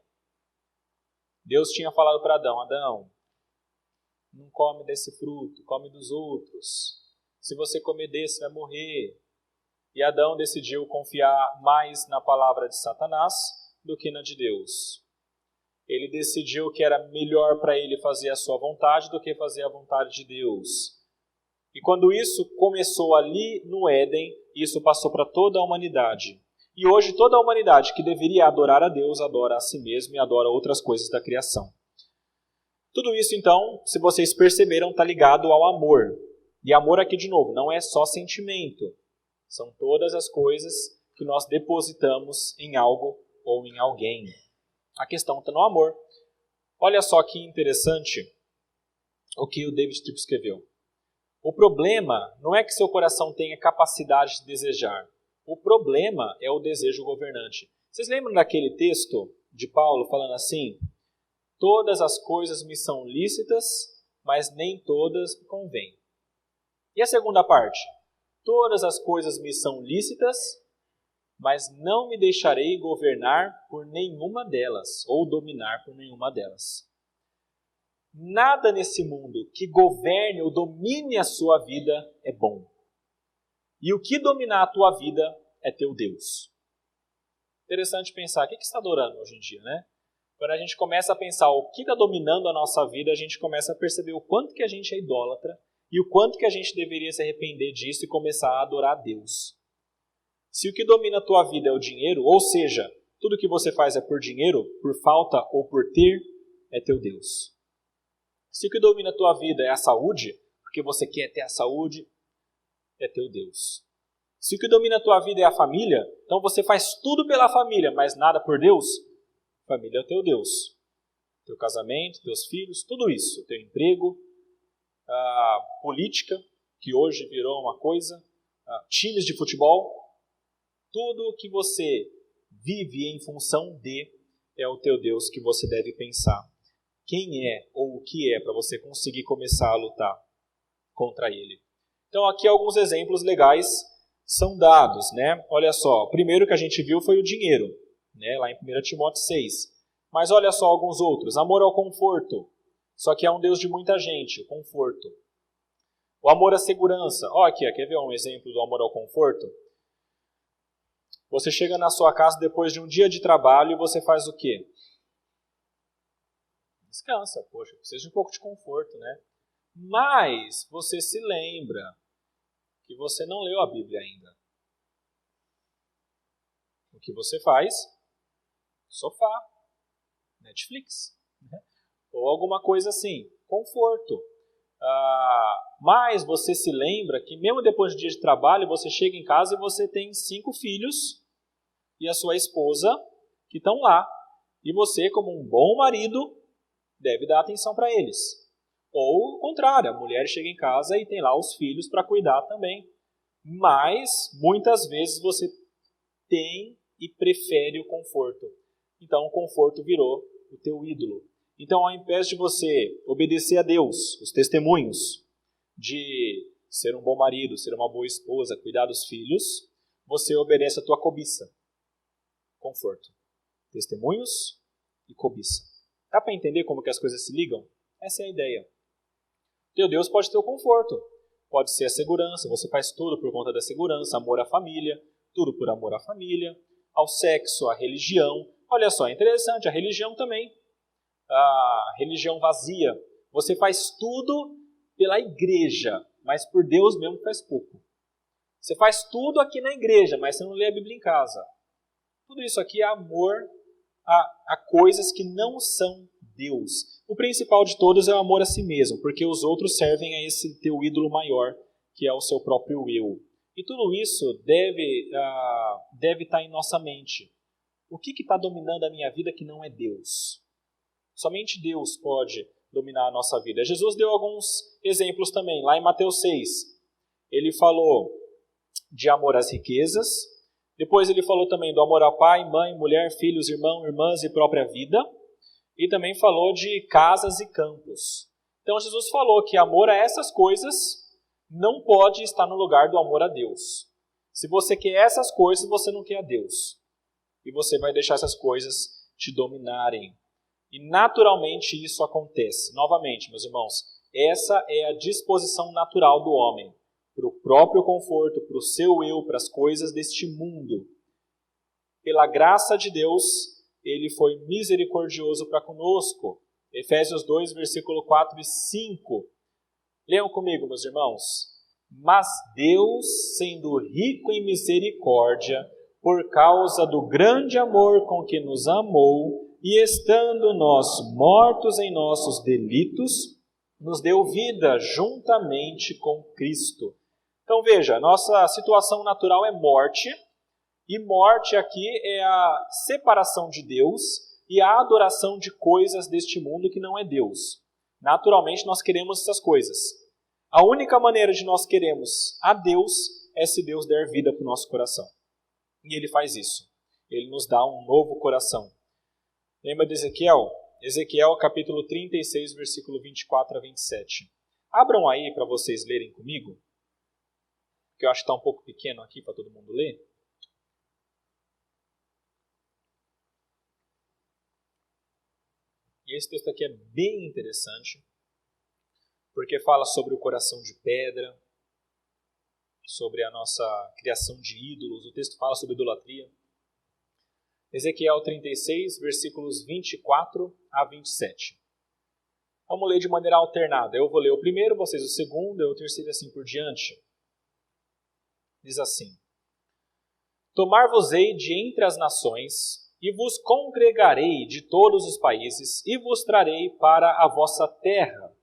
Deus tinha falado para Adão, Adão, não come desse fruto, come dos outros. Se você comer desse, vai morrer. E Adão decidiu confiar mais na palavra de Satanás do que na de Deus. Ele decidiu que era melhor para ele fazer a sua vontade do que fazer a vontade de Deus. E quando isso começou ali no Éden, isso passou para toda a humanidade. E hoje toda a humanidade que deveria adorar a Deus, adora a si mesmo e adora outras coisas da criação. Tudo isso, então, se vocês perceberam, está ligado ao amor. E amor aqui, de novo, não é só sentimento. São todas as coisas que nós depositamos em algo ou em alguém. A questão está no amor. Olha só que interessante o que o David Tripp escreveu. O problema não é que seu coração tenha capacidade de desejar. O problema é o desejo governante. Vocês lembram daquele texto de Paulo falando assim? Todas as coisas me são lícitas, mas nem todas me convêm. E a segunda parte? Todas as coisas me são lícitas, mas não me deixarei governar por nenhuma delas, ou dominar por nenhuma delas. Nada nesse mundo que governe ou domine a sua vida é bom. E o que dominar a tua vida é teu Deus. Interessante pensar, o que você está adorando hoje em dia, né? Quando a gente começa a pensar o que está dominando a nossa vida, a gente começa a perceber o quanto que a gente é idólatra e o quanto que a gente deveria se arrepender disso e começar a adorar a Deus. Se o que domina a tua vida é o dinheiro, ou seja, tudo que você faz é por dinheiro, por falta ou por ter, é teu Deus. Se o que domina a tua vida é a saúde, porque você quer ter a saúde, é teu Deus. Se o que domina a tua vida é a família, então você faz tudo pela família, mas nada por Deus, família é o teu Deus. Teu casamento, teus filhos, tudo isso. Teu emprego, a política, que hoje virou uma coisa, times de futebol, tudo que você vive em função de é o teu Deus que você deve pensar. Quem é ou o que é para você conseguir começar a lutar contra ele. Então aqui alguns exemplos legais são dados, né? Olha só, o primeiro que a gente viu foi o dinheiro, né? Lá em 1 Timóteo 6. Mas olha só alguns outros. Amor ao conforto. Só que é um Deus de muita gente, o conforto. O amor à segurança. Ó, aqui, quer ver um exemplo do amor ao conforto? Você chega na sua casa depois de um dia de trabalho e você faz o quê? Descansa, poxa, precisa de um pouco de conforto, né? Mas você se lembra que você não leu a Bíblia ainda. O que você faz? Sofá, Netflix, né? Ou alguma coisa assim, conforto. Mas você se lembra que mesmo depois de dia de trabalho, você chega em casa e você tem 5 filhos e a sua esposa que estão lá. E você, como um bom marido, deve dar atenção para eles. Ou o contrário, a mulher chega em casa e tem lá os filhos para cuidar também. Mas, muitas vezes, você tem e prefere o conforto. Então, o conforto virou o teu ídolo. Então, ao invés de você obedecer a Deus, os testemunhos de ser um bom marido, ser uma boa esposa, cuidar dos filhos, você obedece a tua cobiça. Conforto. Testemunhos e cobiça. Dá para entender como que as coisas se ligam? Essa é a ideia. Teu Deus pode ter o conforto. Pode ser a segurança, você faz tudo por conta da segurança, amor à família, tudo por amor à família, ao sexo, à religião. Olha só, interessante, a religião também. A religião vazia. Você faz tudo pela igreja, mas por Deus mesmo faz pouco. Você faz tudo aqui na igreja, mas você não lê a Bíblia em casa. Tudo isso aqui é amor a coisas que não são Deus. O principal de todos é o amor a si mesmo, porque os outros servem a esse teu ídolo maior, que é o seu próprio eu. E tudo isso deve estar em nossa mente. O que está dominando a minha vida que não é Deus? Somente Deus pode dominar a nossa vida. Jesus deu alguns exemplos também. Lá em Mateus 6, ele falou de amor às riquezas. Depois ele falou também do amor ao pai, mãe, mulher, filhos, irmão, irmãs e própria vida. E também falou de casas e campos. Então Jesus falou que amor a essas coisas não pode estar no lugar do amor a Deus. Se você quer essas coisas, você não quer a Deus. E você vai deixar essas coisas te dominarem. E naturalmente isso acontece. Novamente, meus irmãos, essa é a disposição natural do homem. Para o próprio conforto, para o seu eu, para as coisas deste mundo. Pela graça de Deus, ele foi misericordioso para conosco. Efésios 2, versículo 4 e 5. Leiam comigo, meus irmãos. Mas Deus, sendo rico em misericórdia, por causa do grande amor com que nos amou, e estando nós mortos em nossos delitos, nos deu vida juntamente com Cristo. Então veja, nossa situação natural é morte, e morte aqui é a separação de Deus e a adoração de coisas deste mundo que não é Deus. Naturalmente nós queremos essas coisas. A única maneira de nós queremos a Deus é se Deus der vida para o nosso coração. E Ele faz isso. Ele nos dá um novo coração. Lembra de Ezequiel? Ezequiel capítulo 36, versículo 24 a 27. Abram aí para vocês lerem comigo, porque eu acho que está um pouco pequeno aqui para todo mundo ler. E esse texto aqui é bem interessante, porque fala sobre o coração de pedra, sobre a nossa criação de ídolos. O texto fala sobre idolatria. Ezequiel 36, versículos 24 a 27. Vamos ler de maneira alternada. Eu vou ler o primeiro, vocês o segundo, eu o terceiro e assim por diante. Diz assim: Tomar-vos-ei de entre as nações, e vos congregarei de todos os países, e vos trarei para a vossa terra.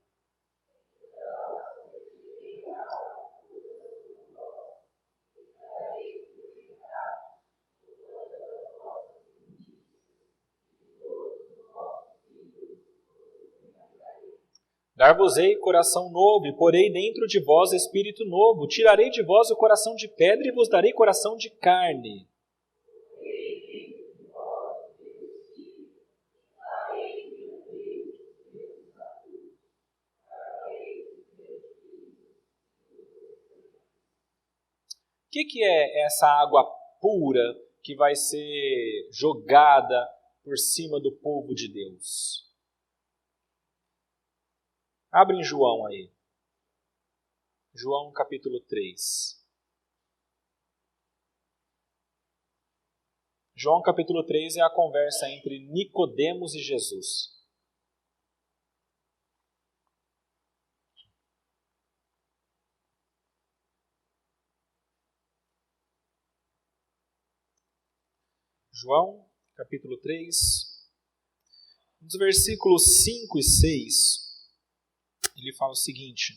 Dar-vos-ei coração novo, e porei dentro de vós espírito novo. Tirarei de vós o coração de pedra, e vos darei coração de carne. O que é essa água pura que vai ser jogada por cima do povo de Deus? Abre em João aí. João capítulo 3. João capítulo 3 é a conversa entre Nicodemos e Jesus. João capítulo 3, nos versículos 5 e 6, ele fala o seguinte: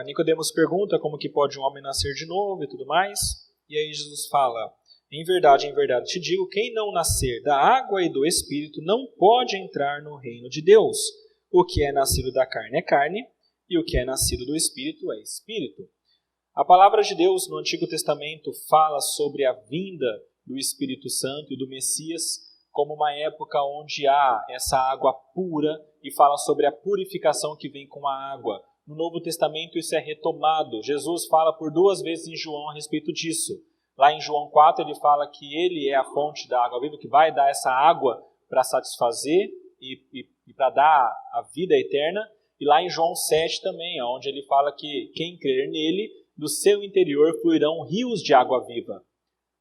Nicodemos pergunta como que pode um homem nascer de novo e tudo mais, e aí Jesus fala: em verdade te digo, quem não nascer da água e do Espírito não pode entrar no reino de Deus. O que é nascido da carne é carne, e o que é nascido do Espírito é Espírito. A palavra de Deus no Antigo Testamento fala sobre a vinda do Espírito Santo e do Messias como uma época onde há essa água pura, e fala sobre a purificação que vem com a água. No Novo Testamento isso é retomado. Jesus fala por 2 vezes em João a respeito disso. Lá em João 4 ele fala que ele é a fonte da água viva, que vai dar essa água para satisfazer e para dar a vida eterna. E lá em João 7 também, onde ele fala que quem crer nele, do seu interior fluirão rios de água viva.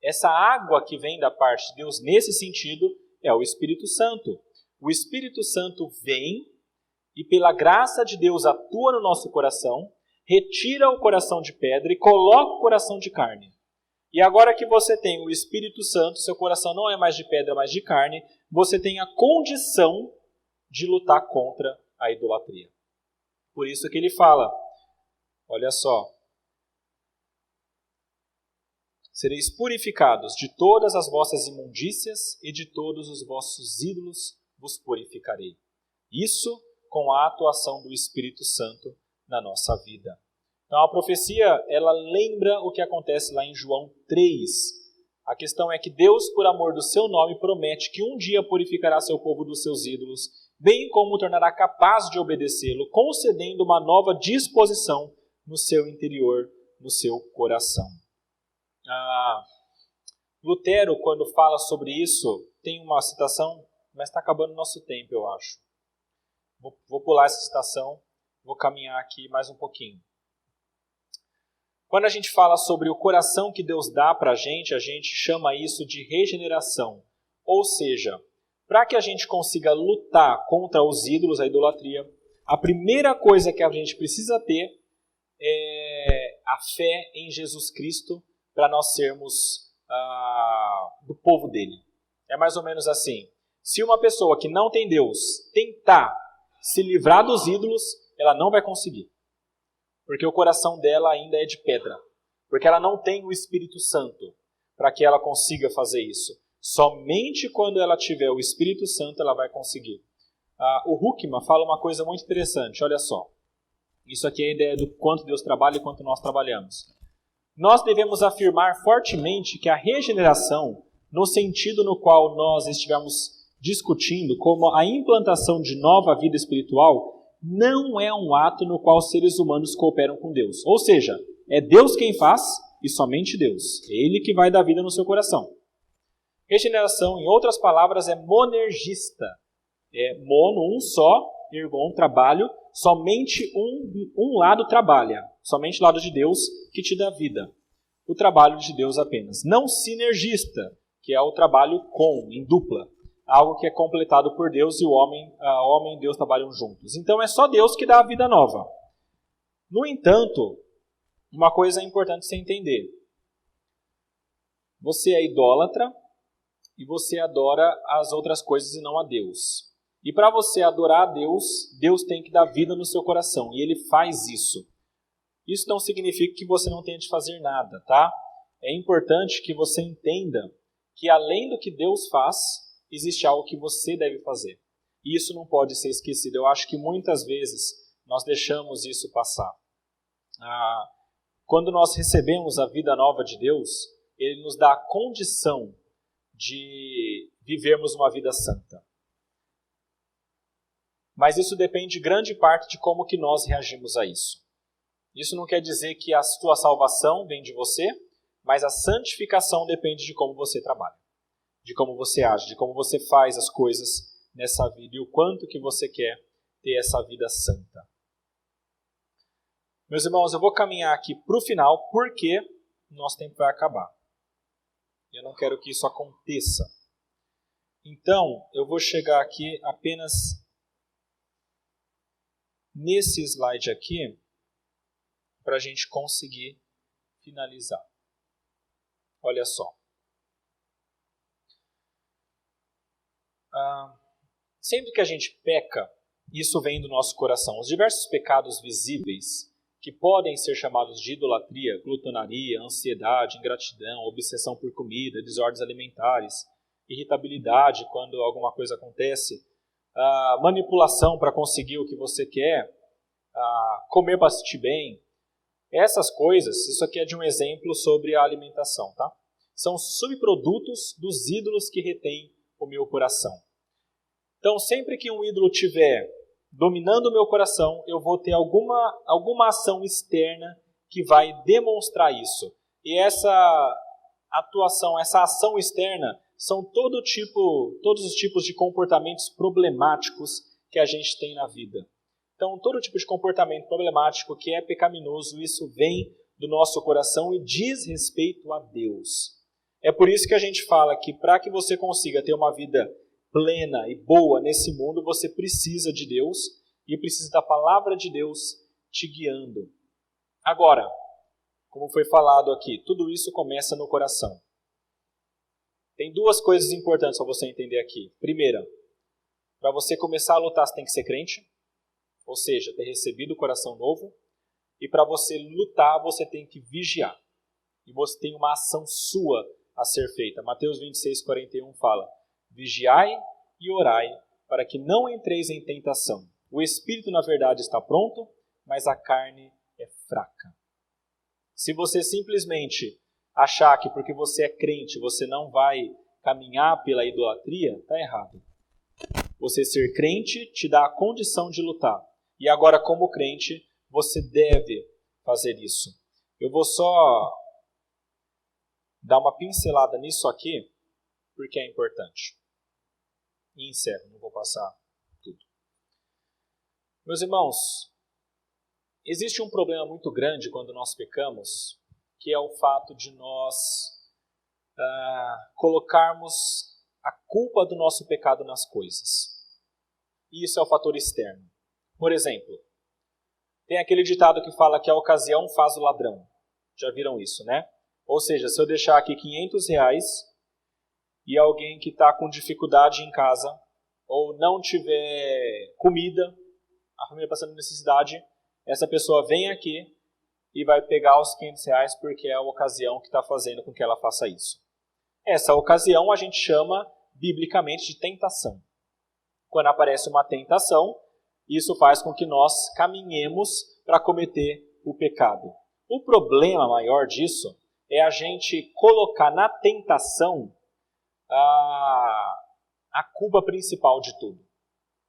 Essa água que vem da parte de Deus nesse sentido é o Espírito Santo. O Espírito Santo vem e pela graça de Deus atua no nosso coração, retira o coração de pedra e coloca o coração de carne. E agora que você tem o Espírito Santo, seu coração não é mais de pedra, mas de carne, você tem a condição de lutar contra a idolatria. Por isso que ele fala, olha só, sereis purificados de todas as vossas imundícias e de todos os vossos ídolos vos purificarei. Isso com a atuação do Espírito Santo na nossa vida. Então a profecia, ela lembra o que acontece lá em João 3. A questão é que Deus, por amor do seu nome, promete que um dia purificará seu povo dos seus ídolos, bem como o tornará capaz de obedecê-lo, concedendo uma nova disposição no seu interior, no seu coração. Lutero, quando fala sobre isso, tem uma citação, mas está acabando o nosso tempo, eu acho. Vou pular essa citação, vou caminhar aqui mais um pouquinho. Quando a gente fala sobre o coração que Deus dá para a gente chama isso de regeneração. Ou seja, para que a gente consiga lutar contra os ídolos, a idolatria, a primeira coisa que a gente precisa ter é a fé em Jesus Cristo para nós sermos do povo dele. É mais ou menos assim. Se uma pessoa que não tem Deus tentar se livrar dos ídolos, ela não vai conseguir. Porque o coração dela ainda é de pedra. Porque ela não tem o Espírito Santo para que ela consiga fazer isso. Somente quando ela tiver o Espírito Santo ela vai conseguir. O Huckman fala uma coisa muito interessante, olha só. Isso aqui é a ideia do quanto Deus trabalha e quanto nós trabalhamos. Nós devemos afirmar fortemente que a regeneração, no sentido no qual nós estivemos discutindo, como a implantação de nova vida espiritual, não é um ato no qual seres humanos cooperam com Deus. Ou seja, é Deus quem faz e somente Deus. É Ele que vai dar vida no seu coração. Regeneração, em outras palavras, é monergista. É mono, um só, ergon, trabalho, somente um lado trabalha. Somente o lado de Deus que te dá vida. O trabalho de Deus apenas. Não sinergista, que é o trabalho em dupla. Algo que é completado por Deus e o homem e Deus trabalham juntos. Então é só Deus que dá a vida nova. No entanto, uma coisa é importante você entender. Você é idólatra e você adora as outras coisas e não a Deus. E para você adorar a Deus, Deus tem que dar vida no seu coração. E Ele faz isso. Isso não significa que você não tenha de fazer nada, tá? É importante que você entenda que além do que Deus faz, existe algo que você deve fazer. E isso não pode ser esquecido. Eu acho que muitas vezes nós deixamos isso passar. Quando nós recebemos a vida nova de Deus, Ele nos dá a condição de vivermos uma vida santa. Mas isso depende grande parte de como que nós reagimos a isso. Isso não quer dizer que a sua salvação vem de você, mas a santificação depende de como você trabalha, de como você age, de como você faz as coisas nessa vida e o quanto que você quer ter essa vida santa. Meus irmãos, eu vou caminhar aqui para o final porque nosso tempo vai acabar. Eu não quero que isso aconteça. Então, eu vou chegar aqui apenas nesse slide aqui para a gente conseguir finalizar. Olha só. Sempre que a gente peca, isso vem do nosso coração. Os diversos pecados visíveis, que podem ser chamados de idolatria, glutonaria, ansiedade, ingratidão, obsessão por comida, desordens alimentares, irritabilidade quando alguma coisa acontece, manipulação para conseguir o que você quer, comer para se sentir bem. Essas coisas, isso aqui é de um exemplo sobre a alimentação, tá? São subprodutos dos ídolos que retêm o meu coração. Então, sempre que um ídolo estiver dominando o meu coração, eu vou ter alguma ação externa que vai demonstrar isso. E essa atuação, essa ação externa, são todos os tipos de comportamentos problemáticos que a gente tem na vida. Então, Então, todo tipo de comportamento problemático que é pecaminoso, isso vem do nosso coração e diz respeito a Deus. É por isso que a gente fala que para que você consiga ter uma vida plena e boa nesse mundo, você precisa de Deus e precisa da palavra de Deus te guiando. Agora, como foi falado aqui, tudo isso começa no coração. Tem duas coisas importantes para você entender aqui. Primeira, para você começar a lutar, você tem que ser crente, ou seja, ter recebido o coração novo. E para você lutar, você tem que vigiar. E você tem uma ação sua a ser feita. Mateus 26:41 fala: vigiai e orai, para que não entreis em tentação. O espírito, na verdade, está pronto, mas a carne é fraca. Se você simplesmente achar que porque você é crente, você não vai caminhar pela idolatria, está errado. Você ser crente te dá a condição de lutar. E agora, como crente, você deve fazer isso. Eu vou só dar uma pincelada nisso aqui, porque é importante. E encerro, não vou passar tudo. Meus irmãos, existe um problema muito grande quando nós pecamos, que é o fato de nós colocarmos a culpa do nosso pecado nas coisas. E isso é o fator externo. Por exemplo, tem aquele ditado que fala que a ocasião faz o ladrão. Já viram isso, né? Ou seja, se eu deixar aqui R$500 e alguém que está com dificuldade em casa ou não tiver comida, a família passando necessidade, essa pessoa vem aqui e vai pegar os R$500 porque é a ocasião que está fazendo com que ela faça isso. Essa ocasião a gente chama biblicamente de tentação. Quando aparece uma tentação, isso faz com que nós caminhemos para cometer o pecado. O problema maior disso é a gente colocar na tentação a culpa principal de tudo.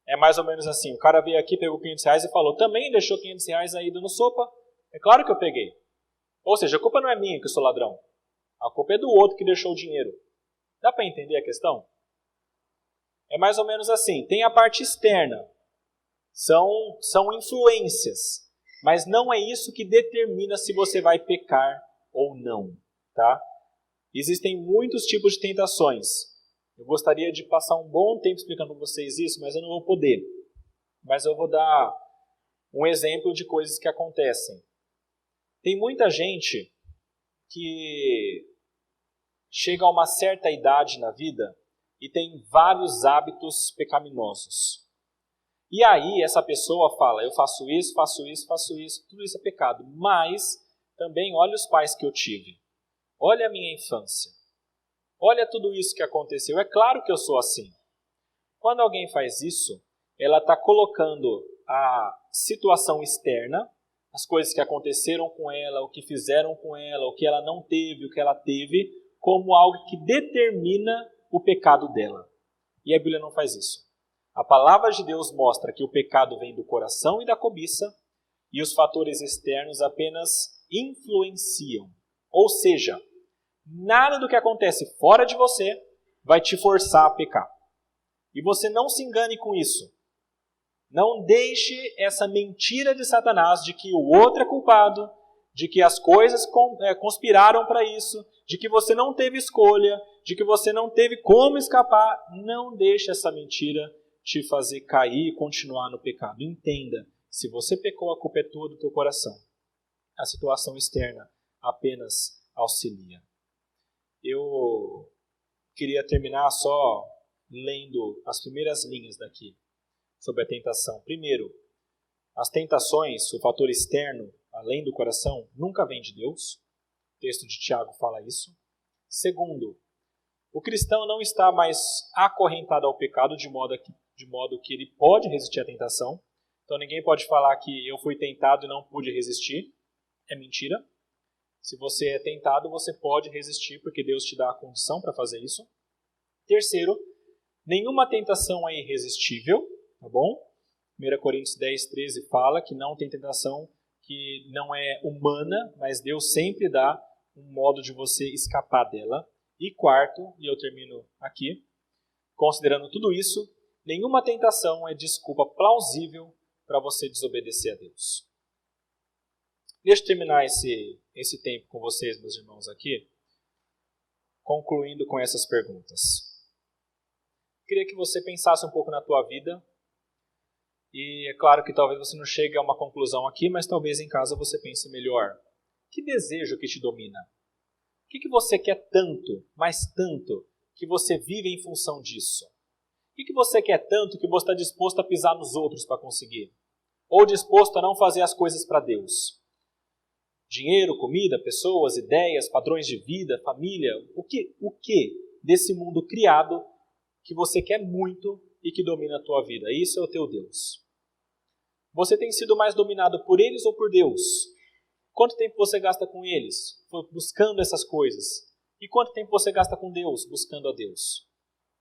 É mais ou menos assim, o cara veio aqui, pegou R$500 e falou, também deixou R$500 aí dando sopa? É claro que eu peguei. Ou seja, a culpa não é minha que eu sou ladrão. A culpa é do outro que deixou o dinheiro. Dá para entender a questão? É mais ou menos assim, tem a parte externa. São influências, mas não é isso que determina se você vai pecar ou não, tá? Existem muitos tipos de tentações. Eu gostaria de passar um bom tempo explicando para vocês isso, mas eu não vou poder. Mas eu vou dar um exemplo de coisas que acontecem. Tem muita gente que chega a uma certa idade na vida e tem vários hábitos pecaminosos. E aí essa pessoa fala, eu faço isso, tudo isso é pecado. Mas também olha os pais que eu tive. Olha a minha infância. Olha tudo isso que aconteceu. É claro que eu sou assim. Quando alguém faz isso, ela está colocando a situação externa, as coisas que aconteceram com ela, o que fizeram com ela, o que ela não teve, o que ela teve, como algo que determina o pecado dela. E a Bíblia não faz isso. A palavra de Deus mostra que o pecado vem do coração e da cobiça, e os fatores externos apenas influenciam. Ou seja, nada do que acontece fora de você vai te forçar a pecar. E você não se engane com isso. Não deixe essa mentira de Satanás de que o outro é culpado, de que as coisas conspiraram para isso, de que você não teve escolha, de que você não teve como escapar. Não deixe essa mentira te fazer cair e continuar no pecado. Entenda, se você pecou, a culpa é tua do teu coração. A situação externa apenas auxilia. Eu queria terminar só lendo as primeiras linhas daqui sobre a tentação. Primeiro, as tentações, o fator externo, além do coração, nunca vem de Deus. O texto de Tiago fala isso. Segundo, o cristão não está mais acorrentado ao pecado de modo que ele pode resistir à tentação. Então ninguém pode falar que eu fui tentado e não pude resistir. É mentira. Se você é tentado, você pode resistir porque Deus te dá a condição para fazer isso. Terceiro, nenhuma tentação é irresistível, tá bom? 1 Coríntios 10:13 fala que não tem tentação que não é humana, mas Deus sempre dá um modo de você escapar dela. E quarto, e eu termino aqui, considerando tudo isso, nenhuma tentação é desculpa plausível para você desobedecer a Deus. Deixa eu terminar esse tempo com vocês, meus irmãos, aqui, concluindo com essas perguntas. Queria que você pensasse um pouco na tua vida. E é claro que talvez você não chegue a uma conclusão aqui, mas talvez em casa você pense melhor. Que desejo que te domina? O que você quer tanto, mas tanto, que você vive em função disso? O que você quer tanto que você está disposto a pisar nos outros para conseguir? Ou disposto a não fazer as coisas para Deus? Dinheiro, comida, pessoas, ideias, padrões de vida, família. O que desse mundo criado que você quer muito e que domina a tua vida? Isso é o teu Deus. Você tem sido mais dominado por eles ou por Deus? Quanto tempo você gasta com eles, buscando essas coisas? E quanto tempo você gasta com Deus, buscando a Deus?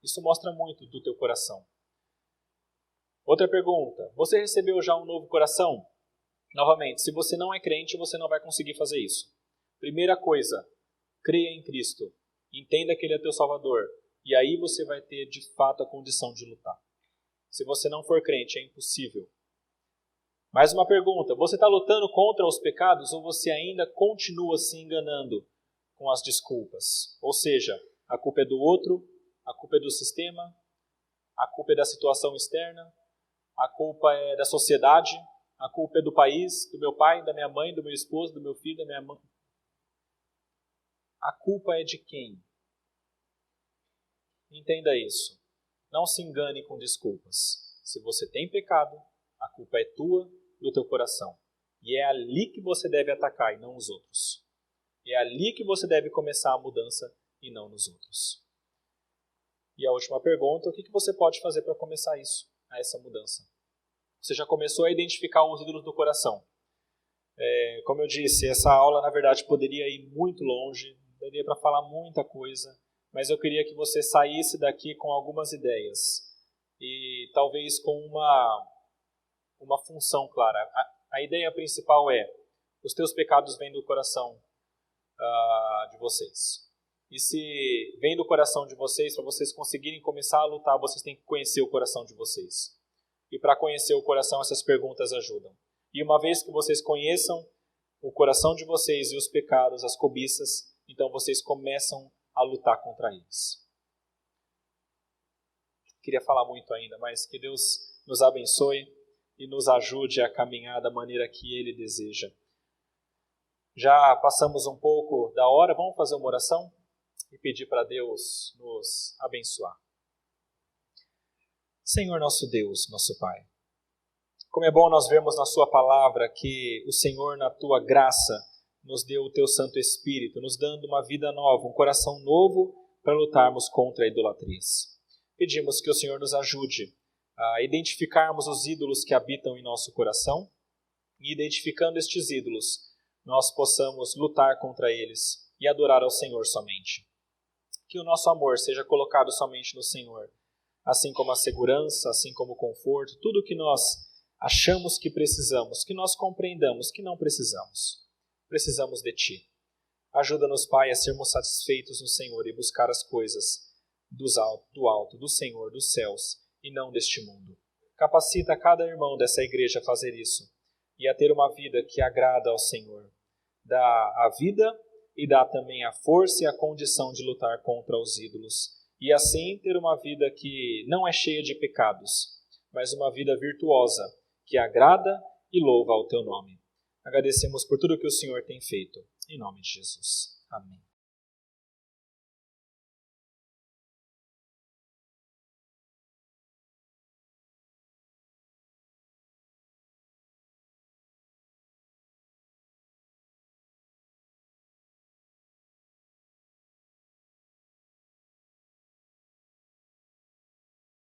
Isso mostra muito do teu coração. Outra pergunta. Você recebeu já um novo coração? Novamente, se você não é crente, você não vai conseguir fazer isso. Primeira coisa, creia em Cristo. Entenda que Ele é teu Salvador. E aí você vai ter, de fato, a condição de lutar. Se você não for crente, é impossível. Mais uma pergunta. Você está lutando contra os pecados ou você ainda continua se enganando com as desculpas? Ou seja, a culpa é do outro, a culpa é do sistema, a culpa é da situação externa, a culpa é da sociedade, a culpa é do país, do meu pai, da minha mãe, do meu esposo, do meu filho, da minha mãe. A culpa é de quem? Entenda isso. Não se engane com desculpas. Se você tem pecado, a culpa é tua, do teu coração. E é ali que você deve atacar e não os outros. É ali que você deve começar a mudança e não nos outros. E a última pergunta, o que você pode fazer para começar isso, essa mudança? Você já começou a identificar os ídolos do coração. Como eu disse, essa aula na verdade poderia ir muito longe, daria para falar muita coisa, mas eu queria que você saísse daqui com algumas ideias e talvez com uma função clara. A ideia principal é: os teus pecados vêm do coração de vocês. E se vem do coração de vocês, para vocês conseguirem começar a lutar, vocês têm que conhecer o coração de vocês. E para conhecer o coração, essas perguntas ajudam. E uma vez que vocês conheçam o coração de vocês e os pecados, as cobiças, então vocês começam a lutar contra eles. Queria falar muito ainda, mas que Deus nos abençoe e nos ajude a caminhar da maneira que Ele deseja. Já passamos um pouco da hora, vamos fazer uma oração e pedir para Deus nos abençoar. Senhor nosso Deus, nosso Pai, como é bom nós vermos na Sua palavra que o Senhor, na Tua graça, nos deu o Teu Santo Espírito, nos dando uma vida nova, um coração novo para lutarmos contra a idolatria. Pedimos que o Senhor nos ajude a identificarmos os ídolos que habitam em nosso coração e, identificando estes ídolos, nós possamos lutar contra eles e adorar ao Senhor somente. Que o nosso amor seja colocado somente no Senhor, assim como a segurança, assim como o conforto, tudo que nós achamos que precisamos, que nós compreendamos que não precisamos. Precisamos de Ti. Ajuda-nos, Pai, a sermos satisfeitos no Senhor e buscar as coisas do alto, do Senhor, dos céus, e não deste mundo. Capacita cada irmão dessa igreja a fazer isso e a ter uma vida que agrada ao Senhor. Dá a vida e dá também a força e a condição de lutar contra os ídolos. E assim ter uma vida que não é cheia de pecados, mas uma vida virtuosa, que agrada e louva ao Teu nome. Agradecemos por tudo que o Senhor tem feito. Em nome de Jesus. Amém.